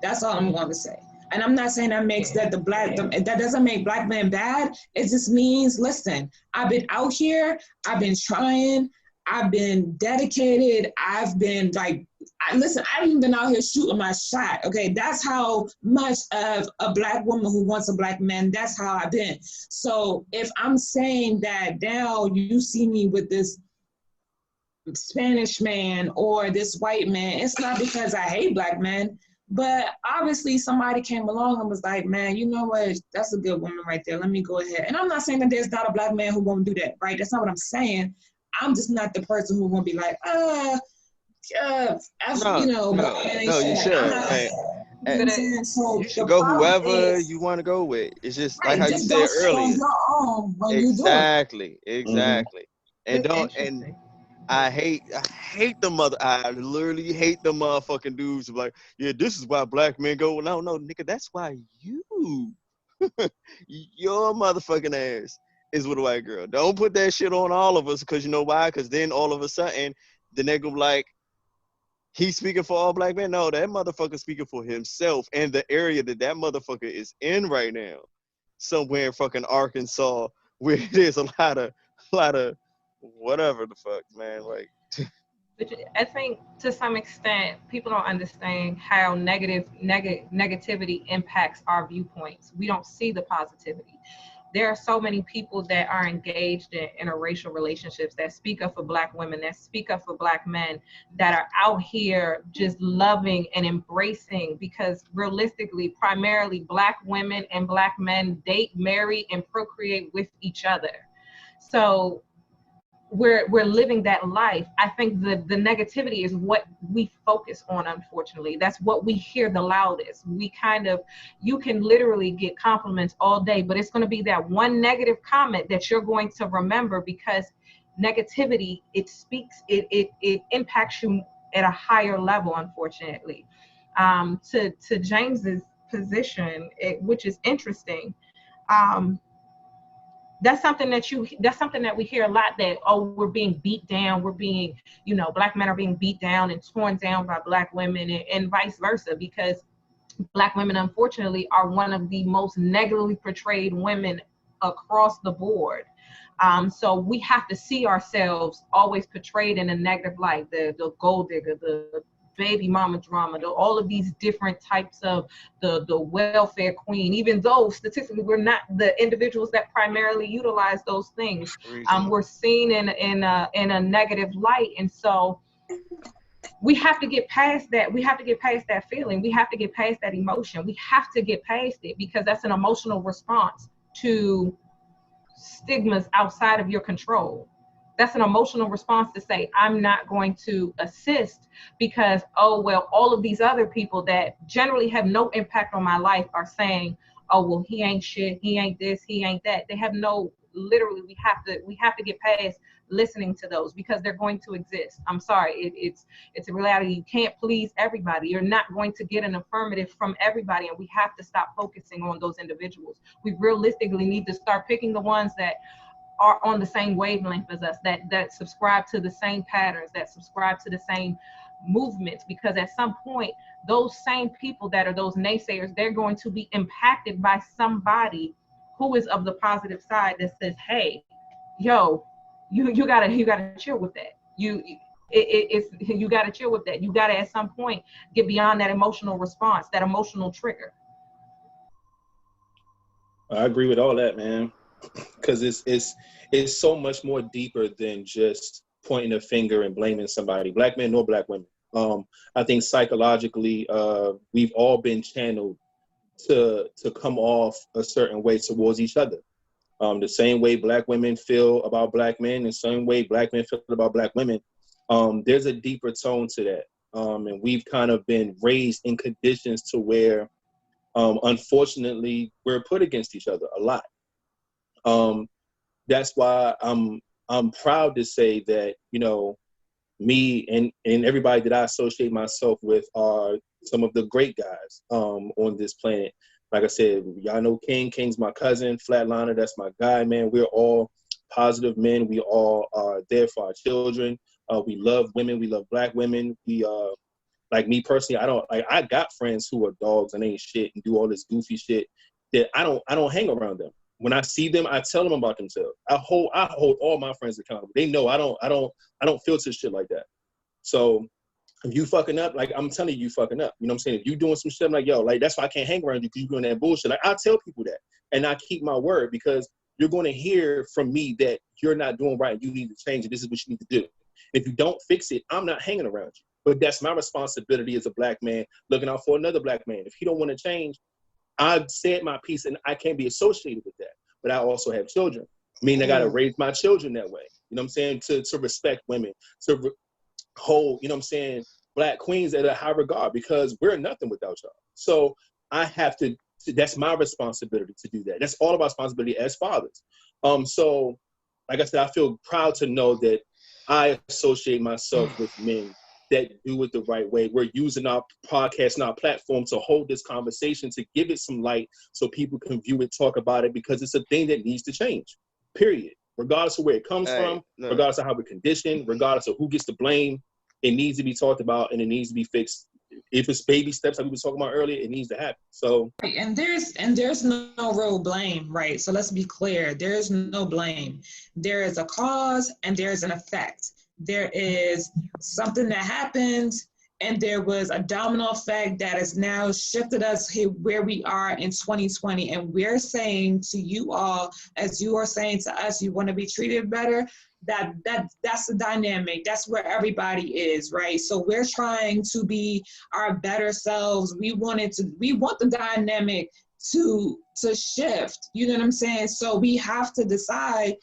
That's all I'm going to say. And I'm not saying that makes that that doesn't make black men bad. It just means, listen, I've been out here, I've been trying, I've been dedicated, I've been like, I haven't even been out here shooting my shot, okay? That's how much of a black woman who wants a black man, that's how I've been. So if I'm saying that now you see me with this Spanish man or this white man, it's not because I hate black men, but obviously somebody came along and was like, man, you know what? That's a good woman right there. Let me go ahead. And I'm not saying that there's not a black man who won't do that, right? That's not what I'm saying. I'm just not the person who won't be like, you should go whoever you want to go with. It's just like how you said earlier. Exactly. Mm-hmm. I hate the mother. I literally hate the motherfucking dudes who like, yeah, this is why black men go. No, nigga, that's why your motherfucking ass is with a white girl. Don't put that shit on all of us, because you know why? Because then all of a sudden the nigga like, he's speaking for all black men. No, that motherfucker speaking for himself and the area that motherfucker is in right now, somewhere in fucking Arkansas, where there's a lot of whatever the fuck, man. Like, but I think to some extent people don't understand how negativity impacts our viewpoints. We don't see the positivity. there are so many people that are engaged in interracial relationships that speak up for Black women, that speak up for Black men, that are out here just loving and embracing, because realistically, primarily Black women and Black men date, marry, and procreate with each other. So we're living that life. I think the negativity is what we focus on, unfortunately. That's what we hear the loudest. You can literally get compliments all day, but it's going to be that one negative comment that you're going to remember, because negativity, it impacts you at a higher level, unfortunately. To James's position, which is interesting, that's something that we hear a lot, that, oh, we're being beat down, Black men are being beat down and torn down by Black women, and vice versa, because Black women, unfortunately, are one of the most negatively portrayed women across the board. So we have to see ourselves always portrayed in a negative light, the gold digger, the baby mama drama, all of these different types of the welfare queen, even though statistically we're not the individuals that primarily utilize those things. We're seen in a negative light. And so we have to get past that. We have to get past that feeling. We have to get past that emotion. We have to get past it, because that's an emotional response to stigmas outside of your control. That's an emotional response to say, I'm not going to assist because, oh, well, all of these other people that generally have no impact on my life are saying, oh, well, he ain't shit, he ain't this, he ain't that. They have literally, we have to get past listening to those, because they're going to exist. I'm sorry, it's a reality. You can't please everybody. You're not going to get an affirmative from everybody, and we have to stop focusing on those individuals. We realistically need to start picking the ones that are on the same wavelength as us, that subscribe to the same patterns, that subscribe to the same movements, because at some point, those same people that are those naysayers, they're going to be impacted by somebody who is of the positive side that says, hey, yo, you gotta chill with that. You gotta chill with that. You gotta at some point get beyond that emotional response, that emotional trigger. I agree with all that, man, because it's so much more deeper than just pointing a finger and blaming somebody, Black men nor Black women. I think psychologically, we've all been channeled to come off a certain way towards each other. The same way Black women feel about Black men, the same way Black men feel about Black women. There's a deeper tone to that. And we've kind of been raised in conditions to where, unfortunately, we're put against each other a lot. That's why I'm proud to say that, me and everybody that I associate myself with are some of the great guys on this planet. Like I said, y'all know King. King's my cousin. Flatliner, that's my guy, man. We're all positive men. We all are there for our children. We love women. We love Black women. We like me personally, I got friends who are dogs and ain't shit and do all this goofy shit that I don't hang around them. When I see them, I tell them about themselves. I hold all my friends accountable. They know I don't filter shit like that. So if you fucking up, like I'm telling you fucking up. You know what I'm saying? If you doing some shit, I'm like, yo, like that's why I can't hang around you because you doing that bullshit. Like I tell people that, and I keep my word, because you're going to hear from me that you're not doing right. You need to change it. This is what you need to do. If you don't fix it, I'm not hanging around you. But that's my responsibility as a Black man looking out for another Black man. If he don't want to change, I've said my piece and I can't be associated with that. But I also have children. I mean, I got to raise my children that way. You know what I'm saying? To respect women, to hold, you know what I'm saying, Black queens at a high regard, because we're nothing without y'all. So I have to, that's my responsibility to do that. That's all of our responsibility as fathers. So like I said, I feel proud to know that I associate myself with men that do it the right way. We're using our podcast and our platform to hold this conversation, to give it some light so people can view it, talk about it, because it's a thing that needs to change, period. Regardless of where it comes from, regardless of how we're conditioned, regardless of who gets the blame, it needs to be talked about and it needs to be fixed. If it's baby steps like we were talking about earlier, it needs to happen. So and there's no real blame, right? So let's be clear. There's no blame. There is a cause and there's an effect. There is something that happens And there was a domino effect that has now shifted us here where we are in 2020. And we're saying to you all, as you are saying to us, you want to be treated better. That's the dynamic. That's where everybody is, right? So we're trying to be our better selves. We want the dynamic to shift. You know what I'm saying? So we have to decide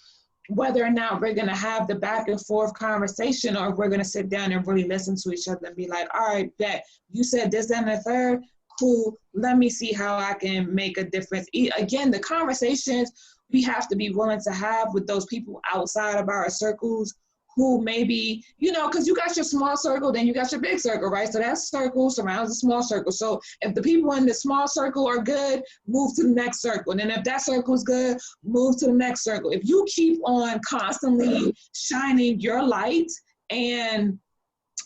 whether or not we're going to have the back and forth conversation, or if we're going to sit down and really listen to each other and be like, all right, bet you said this, and the third, cool. Let me see how I can make a difference. Again, the conversations we have to be willing to have with those people outside of our circles who maybe, you know, because you got your small circle, then you got your big circle, right? So that circle surrounds the small circle. So if the people in the small circle are good, move to the next circle. And then if that circle is good, move to the next circle. If you keep on constantly shining your light and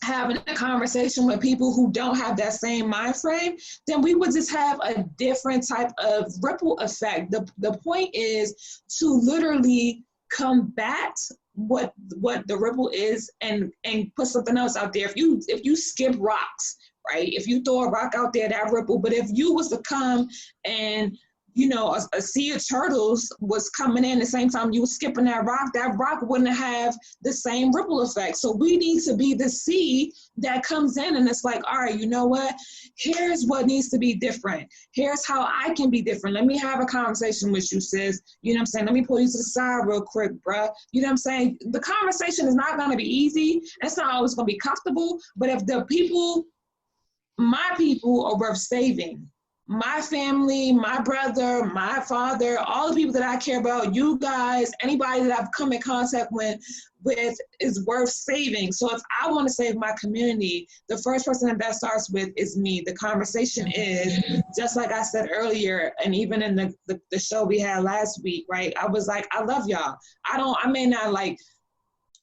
having a conversation with people who don't have that same mind frame, then we would just have a different type of ripple effect. The point is to literally combat what the ripple is and put something else out there. If you skip rocks, right? If you throw a rock out there, that ripple. But if you was to come and, you know, a sea of turtles was coming in the same time you were skipping that rock wouldn't have the same ripple effect. So we need to be the sea that comes in and it's like, all right, you know what? Here's what needs to be different. Here's how I can be different. Let me have a conversation with you, sis. You know what I'm saying? Let me pull you to the side real quick, bruh. You know what I'm saying? The conversation is not going to be easy. It's not always going to be comfortable. But if the people, my people, are worth saving, my family, my brother, my father, all the people that I care about, you guys, anybody that I've come in contact with is worth saving. So if I want to save my community, the first person that starts with is me. The conversation is, just like I said earlier, and even in the show we had last week, right? I was like, I love y'all. I may not like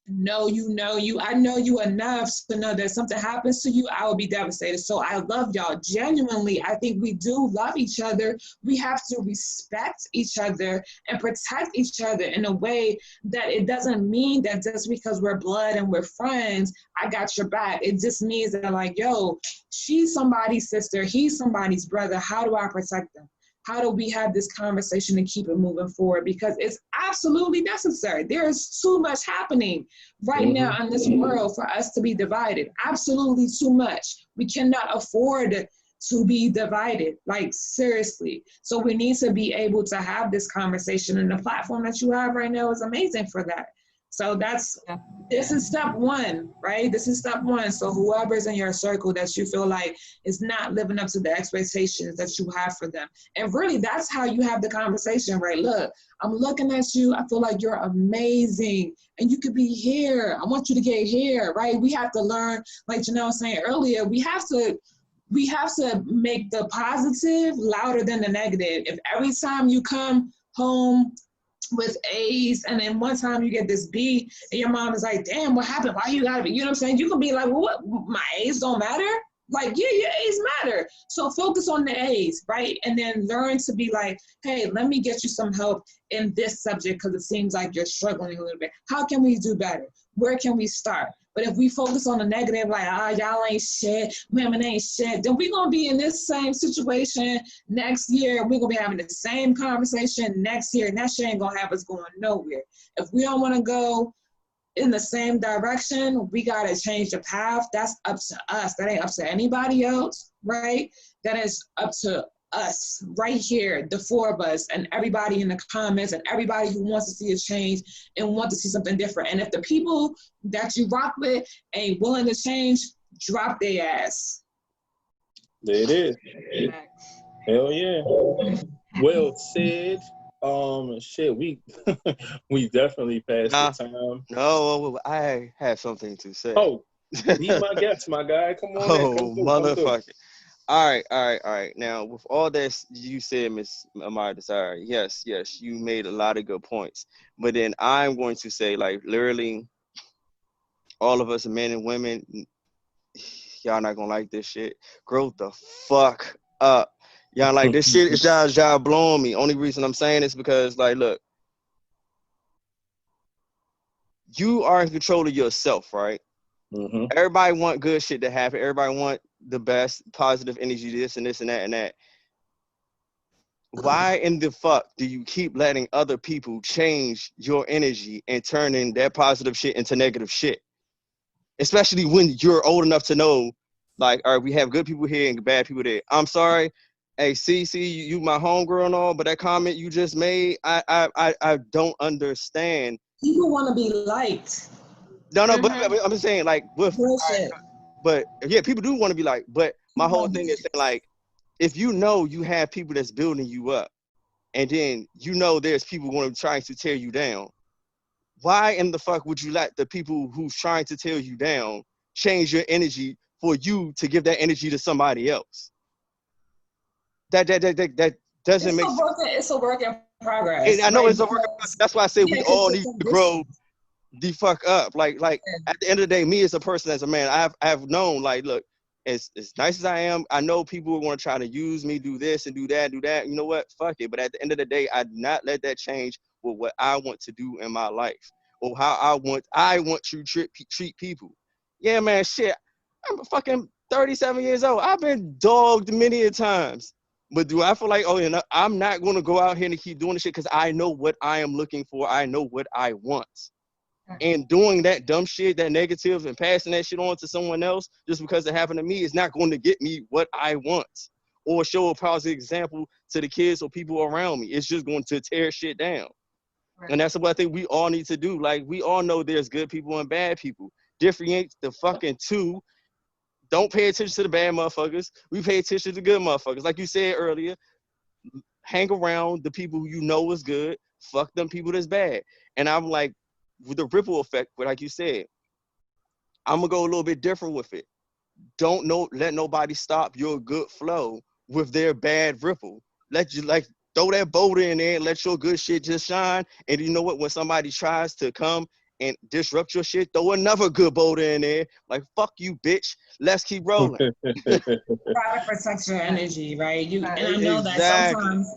know you. I know you enough to know that if something happens to you, I will be devastated. So I love y'all. Genuinely, I think we do love each other. We have to respect each other and protect each other in a way that it doesn't mean that just because we're blood and we're friends, I got your back. It just means that, like, yo, she's somebody's sister, he's somebody's brother. How do I protect them? How do we have this conversation and keep it moving forward? Because it's absolutely necessary. There is too much happening right now in this world for us to be divided. Absolutely too much. We cannot afford to be divided, like seriously. So we need to be able to have this conversation, and the platform that you have right now is amazing for that. So this is step one, right? This is step one. So whoever's in your circle that you feel like is not living up to the expectations that you have for them. And really, that's how you have the conversation, right? Look, I'm looking at you. I feel like you're amazing and you could be here. I want you to get here, right? We have to learn, like Janelle was saying earlier, we have to make the positive louder than the negative. If every time you come home with A's and then one time you get this B and your mom is like, damn, what happened? Why you gotta be, you know what I'm saying? You can be like, well, what, my A's don't matter? Like, yeah, your A's matter. So focus on the A's, right? And then learn to be like, hey, let me get you some help in this subject because it seems like you're struggling a little bit. How can we do better? Where can we start? But if we focus on the negative, like, y'all ain't shit, women ain't shit, then we're going to be in this same situation next year. We're going to be having the same conversation next year, and that shit ain't going to have us going nowhere. If we don't want to go in the same direction, we got to change the path. That's up to us. That ain't up to anybody else, right? That is up to us right here, the four of us, and everybody in the comments, and everybody who wants to see a change and want to see something different. And if the people that you rock with ain't willing to change, drop their ass. There it is. Hell yeah. Well said. Shit, we we definitely passed the time. No, I have something to say. Oh, be my guest, my guy. Come on. Oh, motherfucker. All right. Now, with all this you said, Miss Amara Desire, yes, you made a lot of good points. But then I'm going to say, like, literally, all of us, men and women, y'all not gonna like this shit. Grow the fuck up. Y'all like this shit is y'all blowing me. Only reason I'm saying this because, like, look, you are in control of yourself, right? Mm-hmm. Everybody want good shit to happen. Everybody want the best, positive energy, this and this and that and that. Why in the fuck do you keep letting other people change your energy and turning that positive shit into negative shit? Especially when you're old enough to know, like, all right, we have good people here and bad people there. I'm sorry. Hey, CC, you my homegirl and all, but that comment you just made, I don't understand. People want to be liked. No, but I'm just saying, like, with, Bullshit. but yeah, people do want to be like, but my whole thing is saying, like, if you know you have people that's building you up, and then you know there's people going to try to tear you down, why in the fuck would you let the people who's trying to tear you down change your energy for you to give that energy to somebody else? That doesn't make sense. It's a work in progress. And I know right? it's a work in progress. That's why I say we all need to grow the fuck up. Like at the end of the day, me as a person, as a man, I've known, like, look, as nice as I am, I know people are going to try to use me, do this and do that, do that. You know what? Fuck it. But at the end of the day, I do not let that change with what I want to do in my life or how I want to treat people. Yeah, man, shit. I'm fucking 37 years old. I've been dogged many a times. But do I feel like, oh, you know, I'm not going to go out here and keep doing this shit because I know what I am looking for. I know what I want. And doing that dumb shit, that negative, and passing that shit on to someone else just because it happened to me is not going to get me what I want or show a positive example to the kids or people around me. It's just going to tear shit down. Right. And that's what I think we all need to do. Like, we all know there's good people and bad people. Differentiate the fucking two. Don't pay attention to the bad motherfuckers. We pay attention to the good motherfuckers. Like you said earlier, hang around the people who you know is good. Fuck them people that's bad. And I'm like, with the ripple effect, but like you said, I'm gonna go a little bit different with it. Let nobody stop your good flow with their bad ripple. Let you throw that boulder in there and let your good shit just shine. And you know what? When somebody tries to come and disrupt your shit, throw another good boulder in there. Like, fuck you, bitch. Let's keep rolling. Try to protect your energy, right? And I know that sometimes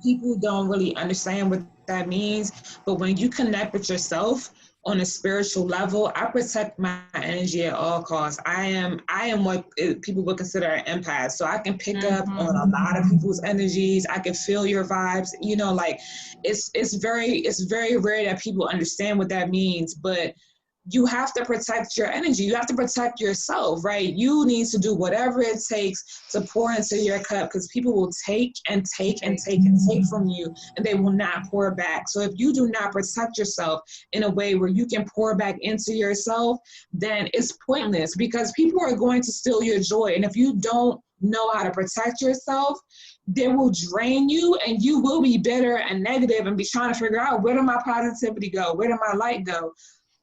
people don't really understand what that means, but when you connect with yourself on a spiritual level, I protect my energy at all costs. I am what people would consider an empath. So I can pick up on a lot of people's energies. I can feel your vibes. You know, like it's very rare that people understand what that means, but you have to protect your energy. You have to protect yourself, right? You need to do whatever it takes to pour into your cup, because people will take and take and take and take from you, and they will not pour back. So if you do not protect yourself in a way where you can pour back into yourself, then it's pointless, because people are going to steal your joy. And if you don't know how to protect yourself, they will drain you, and you will be bitter and negative and be trying to figure out, where did my positivity go? Where did my light go?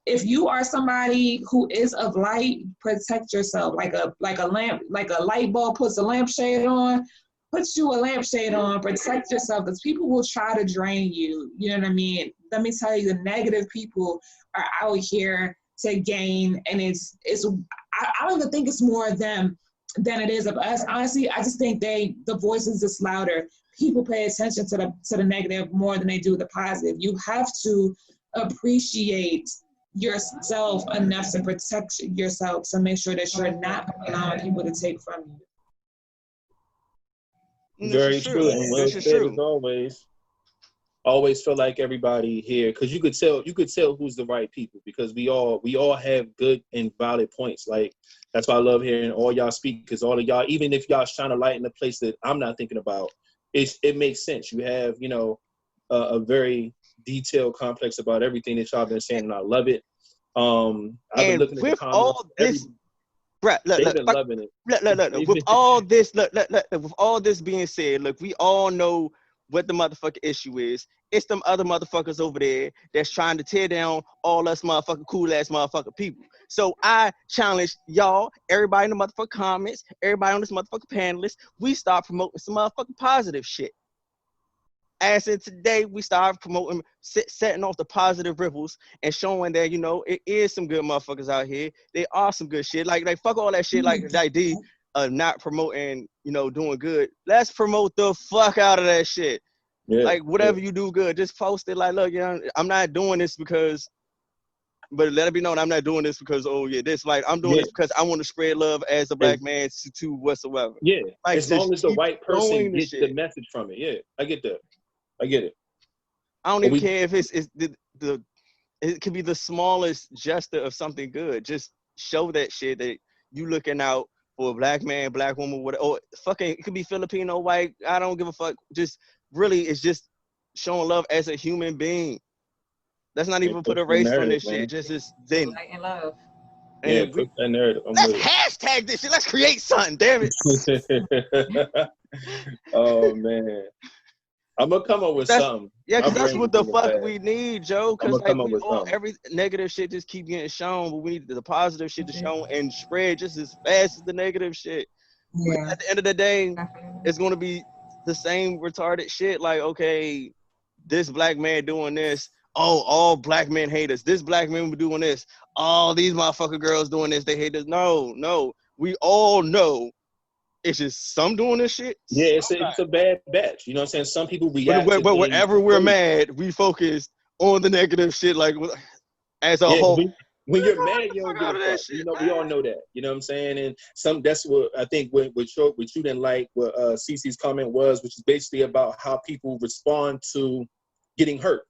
If you are somebody who is of light, protect yourself. Like a lamp, like a light bulb puts a lampshade on, put you a lampshade on, protect yourself, because people will try to drain you. You know what I mean? Let me tell you, the negative people are out here to gain, and I don't even think it's more of them than it is of us. Honestly, I just think the voice is just louder. People pay attention to the negative more than they do the positive. You have to appreciate yourself enough to protect yourself, to make sure that you're not allowing people to take from you. Very true. And well said as always. Always feel like everybody here, because you could tell who's the right people, because we all have good and valid points. Like, that's why I love hearing all y'all speak, because all of y'all, even if y'all shine a light in a place that I'm not thinking about, it makes sense. You have, you know, a very detailed complex about everything that y'all been saying, and I love it. I've been looking at the comments. All this, they've been loving it. Look. With all this, with all this being said, look, we all know what the motherfucking issue is. It's them other motherfuckers over there that's trying to tear down all us motherfucking cool ass motherfucking people. So I challenge y'all, everybody in the motherfucking comments, everybody on this motherfucking panelist, we start promoting some motherfucking positive shit. As in today, we start promoting, setting off the positive ripples and showing that, you know, it is some good motherfuckers out here. They are some good shit. Like fuck all that shit, like D, not promoting, you know, doing good. Let's promote the fuck out of that shit. Yeah, like, whatever you do good, just post it. Like, look, you know, I'm not doing this because But let it be known, I'm not doing this because this. Like, I'm doing this because I want to spread love as a black man to whatsoever. Yeah, like, as long as the right person gets the message from it. Yeah, I get that. I get it. I don't even care if it's the it could be the smallest gesture of something good. Just show that shit that you looking out for a black man, black woman, whatever. Or fucking, it could be Filipino, white. I don't give a fuck. Just really, it's just showing love as a human being. Let's not even put a race on this shit. Just then. Light and love. Yeah, put that narrative. Let's hashtag this shit. Let's create something. Damn it. Oh man. I'm gonna come up with something. Yeah, because that's what the fuck we need, Joe. Because like every negative shit just keep getting shown, but we need the positive shit to show and spread just as fast as the negative shit. Yeah. At the end of the day, it's gonna be the same retarded shit. Like, okay, this black man doing this. Oh, all black men hate us. This black man doing this. Oh, these motherfucker girls doing this. They hate us. No. We all know. It's just some doing this shit. Yeah, it's a bad batch. You know what I'm saying? Some people react. But whenever we're mad, we focus on the negative shit. Like as a whole. When you're mad, you don't give a fuck. You know, we all know that. You know what I'm saying? And that's what I think what you didn't like what Cece's comment was, which is basically about how people respond to getting hurt.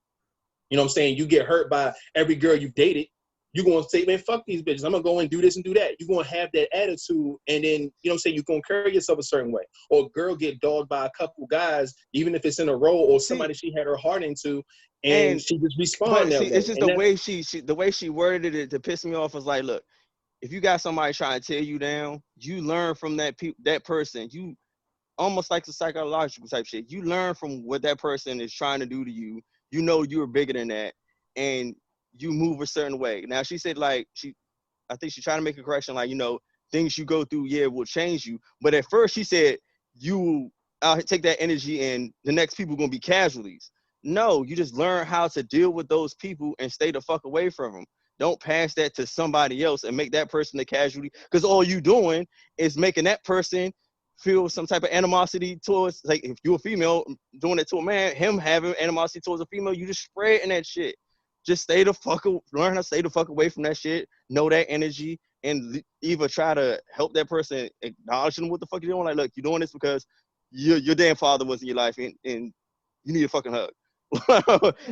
You know what I'm saying? You get hurt by every girl you dated. You're going to say, man, fuck these bitches. I'm going to go and do this and do that. You're going to have that attitude. And then, you know what I'm saying, you're going to carry yourself a certain way. Or a girl get dogged by a couple guys, even if it's in a row or somebody she had her heart into, and she just responds that way. It's just the way she worded it to piss me off was like, look, if you got somebody trying to tear you down, you learn from that person. You almost like the psychological type shit. You learn from what that person is trying to do to you. You know you're bigger than that. And you move a certain way. Now she said like I think she tried to make a correction like, you know, things you go through, will change you. But at first she said I'll take that energy and the next people gonna be casualties. No, you just learn how to deal with those people and stay the fuck away from them. Don't pass that to somebody else and make that person the casualty, because all you doing is making that person feel some type of animosity towards, like if you're a female doing it to a man, him having animosity towards a female, you just spreading that shit. Just learn how to stay the fuck away from that shit, know that energy, and either try to help that person, acknowledge them what the fuck you're doing. Like, look, you're doing this because your damn father was in your life and you need a fucking hug.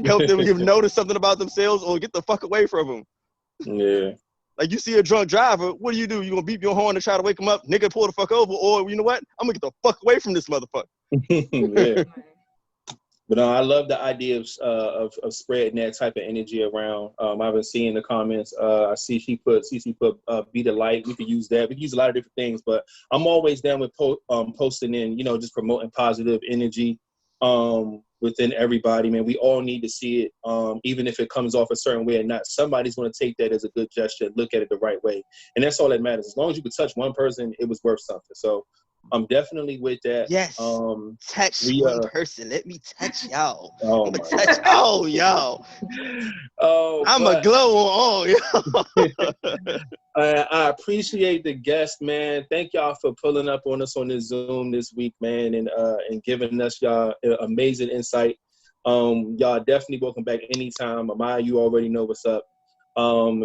Help them notice something about themselves or get the fuck away from them. Yeah. Like you see a drunk driver, what do? You gonna beep your horn and try to wake him up, nigga, pull the fuck over, or you know what? I'm gonna get the fuck away from this motherfucker. Yeah. But I love the idea of spreading that type of energy around. I've been seeing the comments. I see CC put be the light. We could use that. We can use a lot of different things, but I'm always down with posting in, you know, just promoting positive energy within everybody, man. We all need to see it, even if it comes off a certain way or not. Somebody's going to take that as a good gesture, look at it the right way, and that's all that matters. As long as you could touch one person, it was worth something. So I'm definitely with that. Yes. Touch one person. Let me touch y'all. I'm gonna touch all y'all. I'm a glow on all y'all. I appreciate the guest, man. Thank y'all for pulling up on us on this Zoom this week, man, and giving us y'all amazing insight. Y'all definitely welcome back anytime. Amaya, you already know what's up.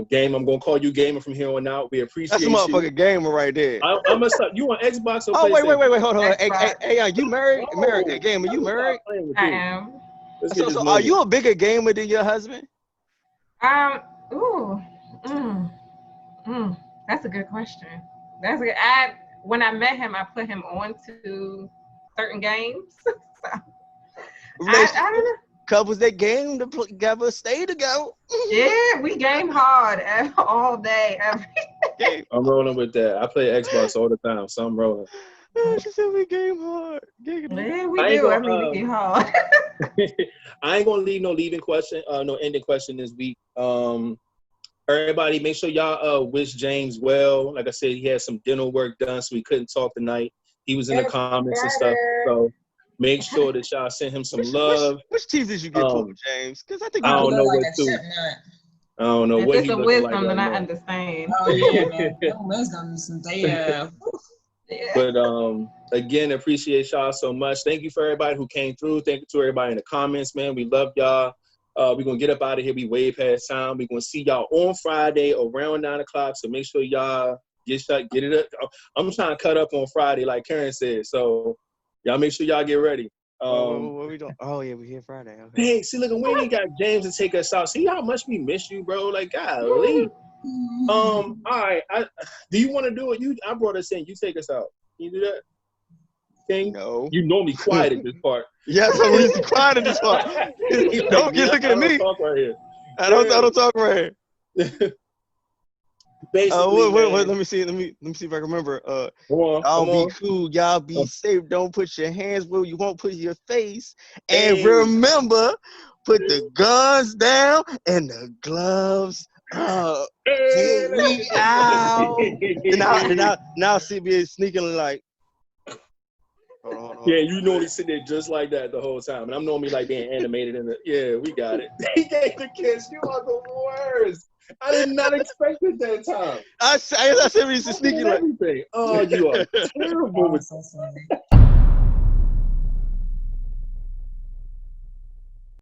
Game, I'm gonna call you Gamer from here on out. We appreciate you. That's a motherfucking gamer right there. I'm gonna start. You on Xbox or PlayStation? Wait, hold on. Hey, you married? No, married? Hey, Gamer, you married? I am. So are you a bigger gamer than your husband? That's a good question. When I met him, I put him on to certain games. So, I don't know. Couples that game together stay together. Yeah, we game hard all day, every day. I'm rolling with that. I play Xbox all the time, so I'm rolling. She said we game hard. Yeah, we do. We game hard. I ain't gonna leave no ending question this week. Everybody, make sure y'all wish James well. Like I said, he had some dental work done, so he couldn't talk tonight. He was in the comments and stuff. So make sure that y'all send him some love. Which teeth did you get pulled, James? Because I think I don't know what to. I don't know what he's looking like. It's a wisdom that I understand. Oh yeah, man. Wisdom, But again, appreciate y'all so much. Thank you for everybody who came through. Thank you to everybody in the comments, man. We love y'all. We're gonna get up out of here. We way past time. We're gonna see y'all on Friday around 9 o'clock. So make sure y'all get it up. I'm trying to cut up on Friday, like Karen said. So y'all make sure y'all get ready. What we doing? Oh yeah, we here Friday. Okay. Hey, see, look, we ain't got James to take us out. See how much we miss you, bro. Like, golly. All right. Do you want to do it? I brought us in. You take us out. Can you do that? King? No. You normally quiet at this part. Yes, I'm usually quiet in this part. Don't get looking at me. I don't talk right here. I don't talk right here. Basically, wait, let me see if I can remember. Y'all be cool, y'all be safe. Don't put your hands where you won't put your face. And remember, put the guns down and the gloves up. We out. And now CB is sneaking like. Hold on. Yeah, you normally sit there just like that the whole time. And I'm normally like being animated in the, yeah, we got it. They gave the kids, you are the worst. I did not expect it that time. I said he's sneaking like. Everything. Oh, you are terrible.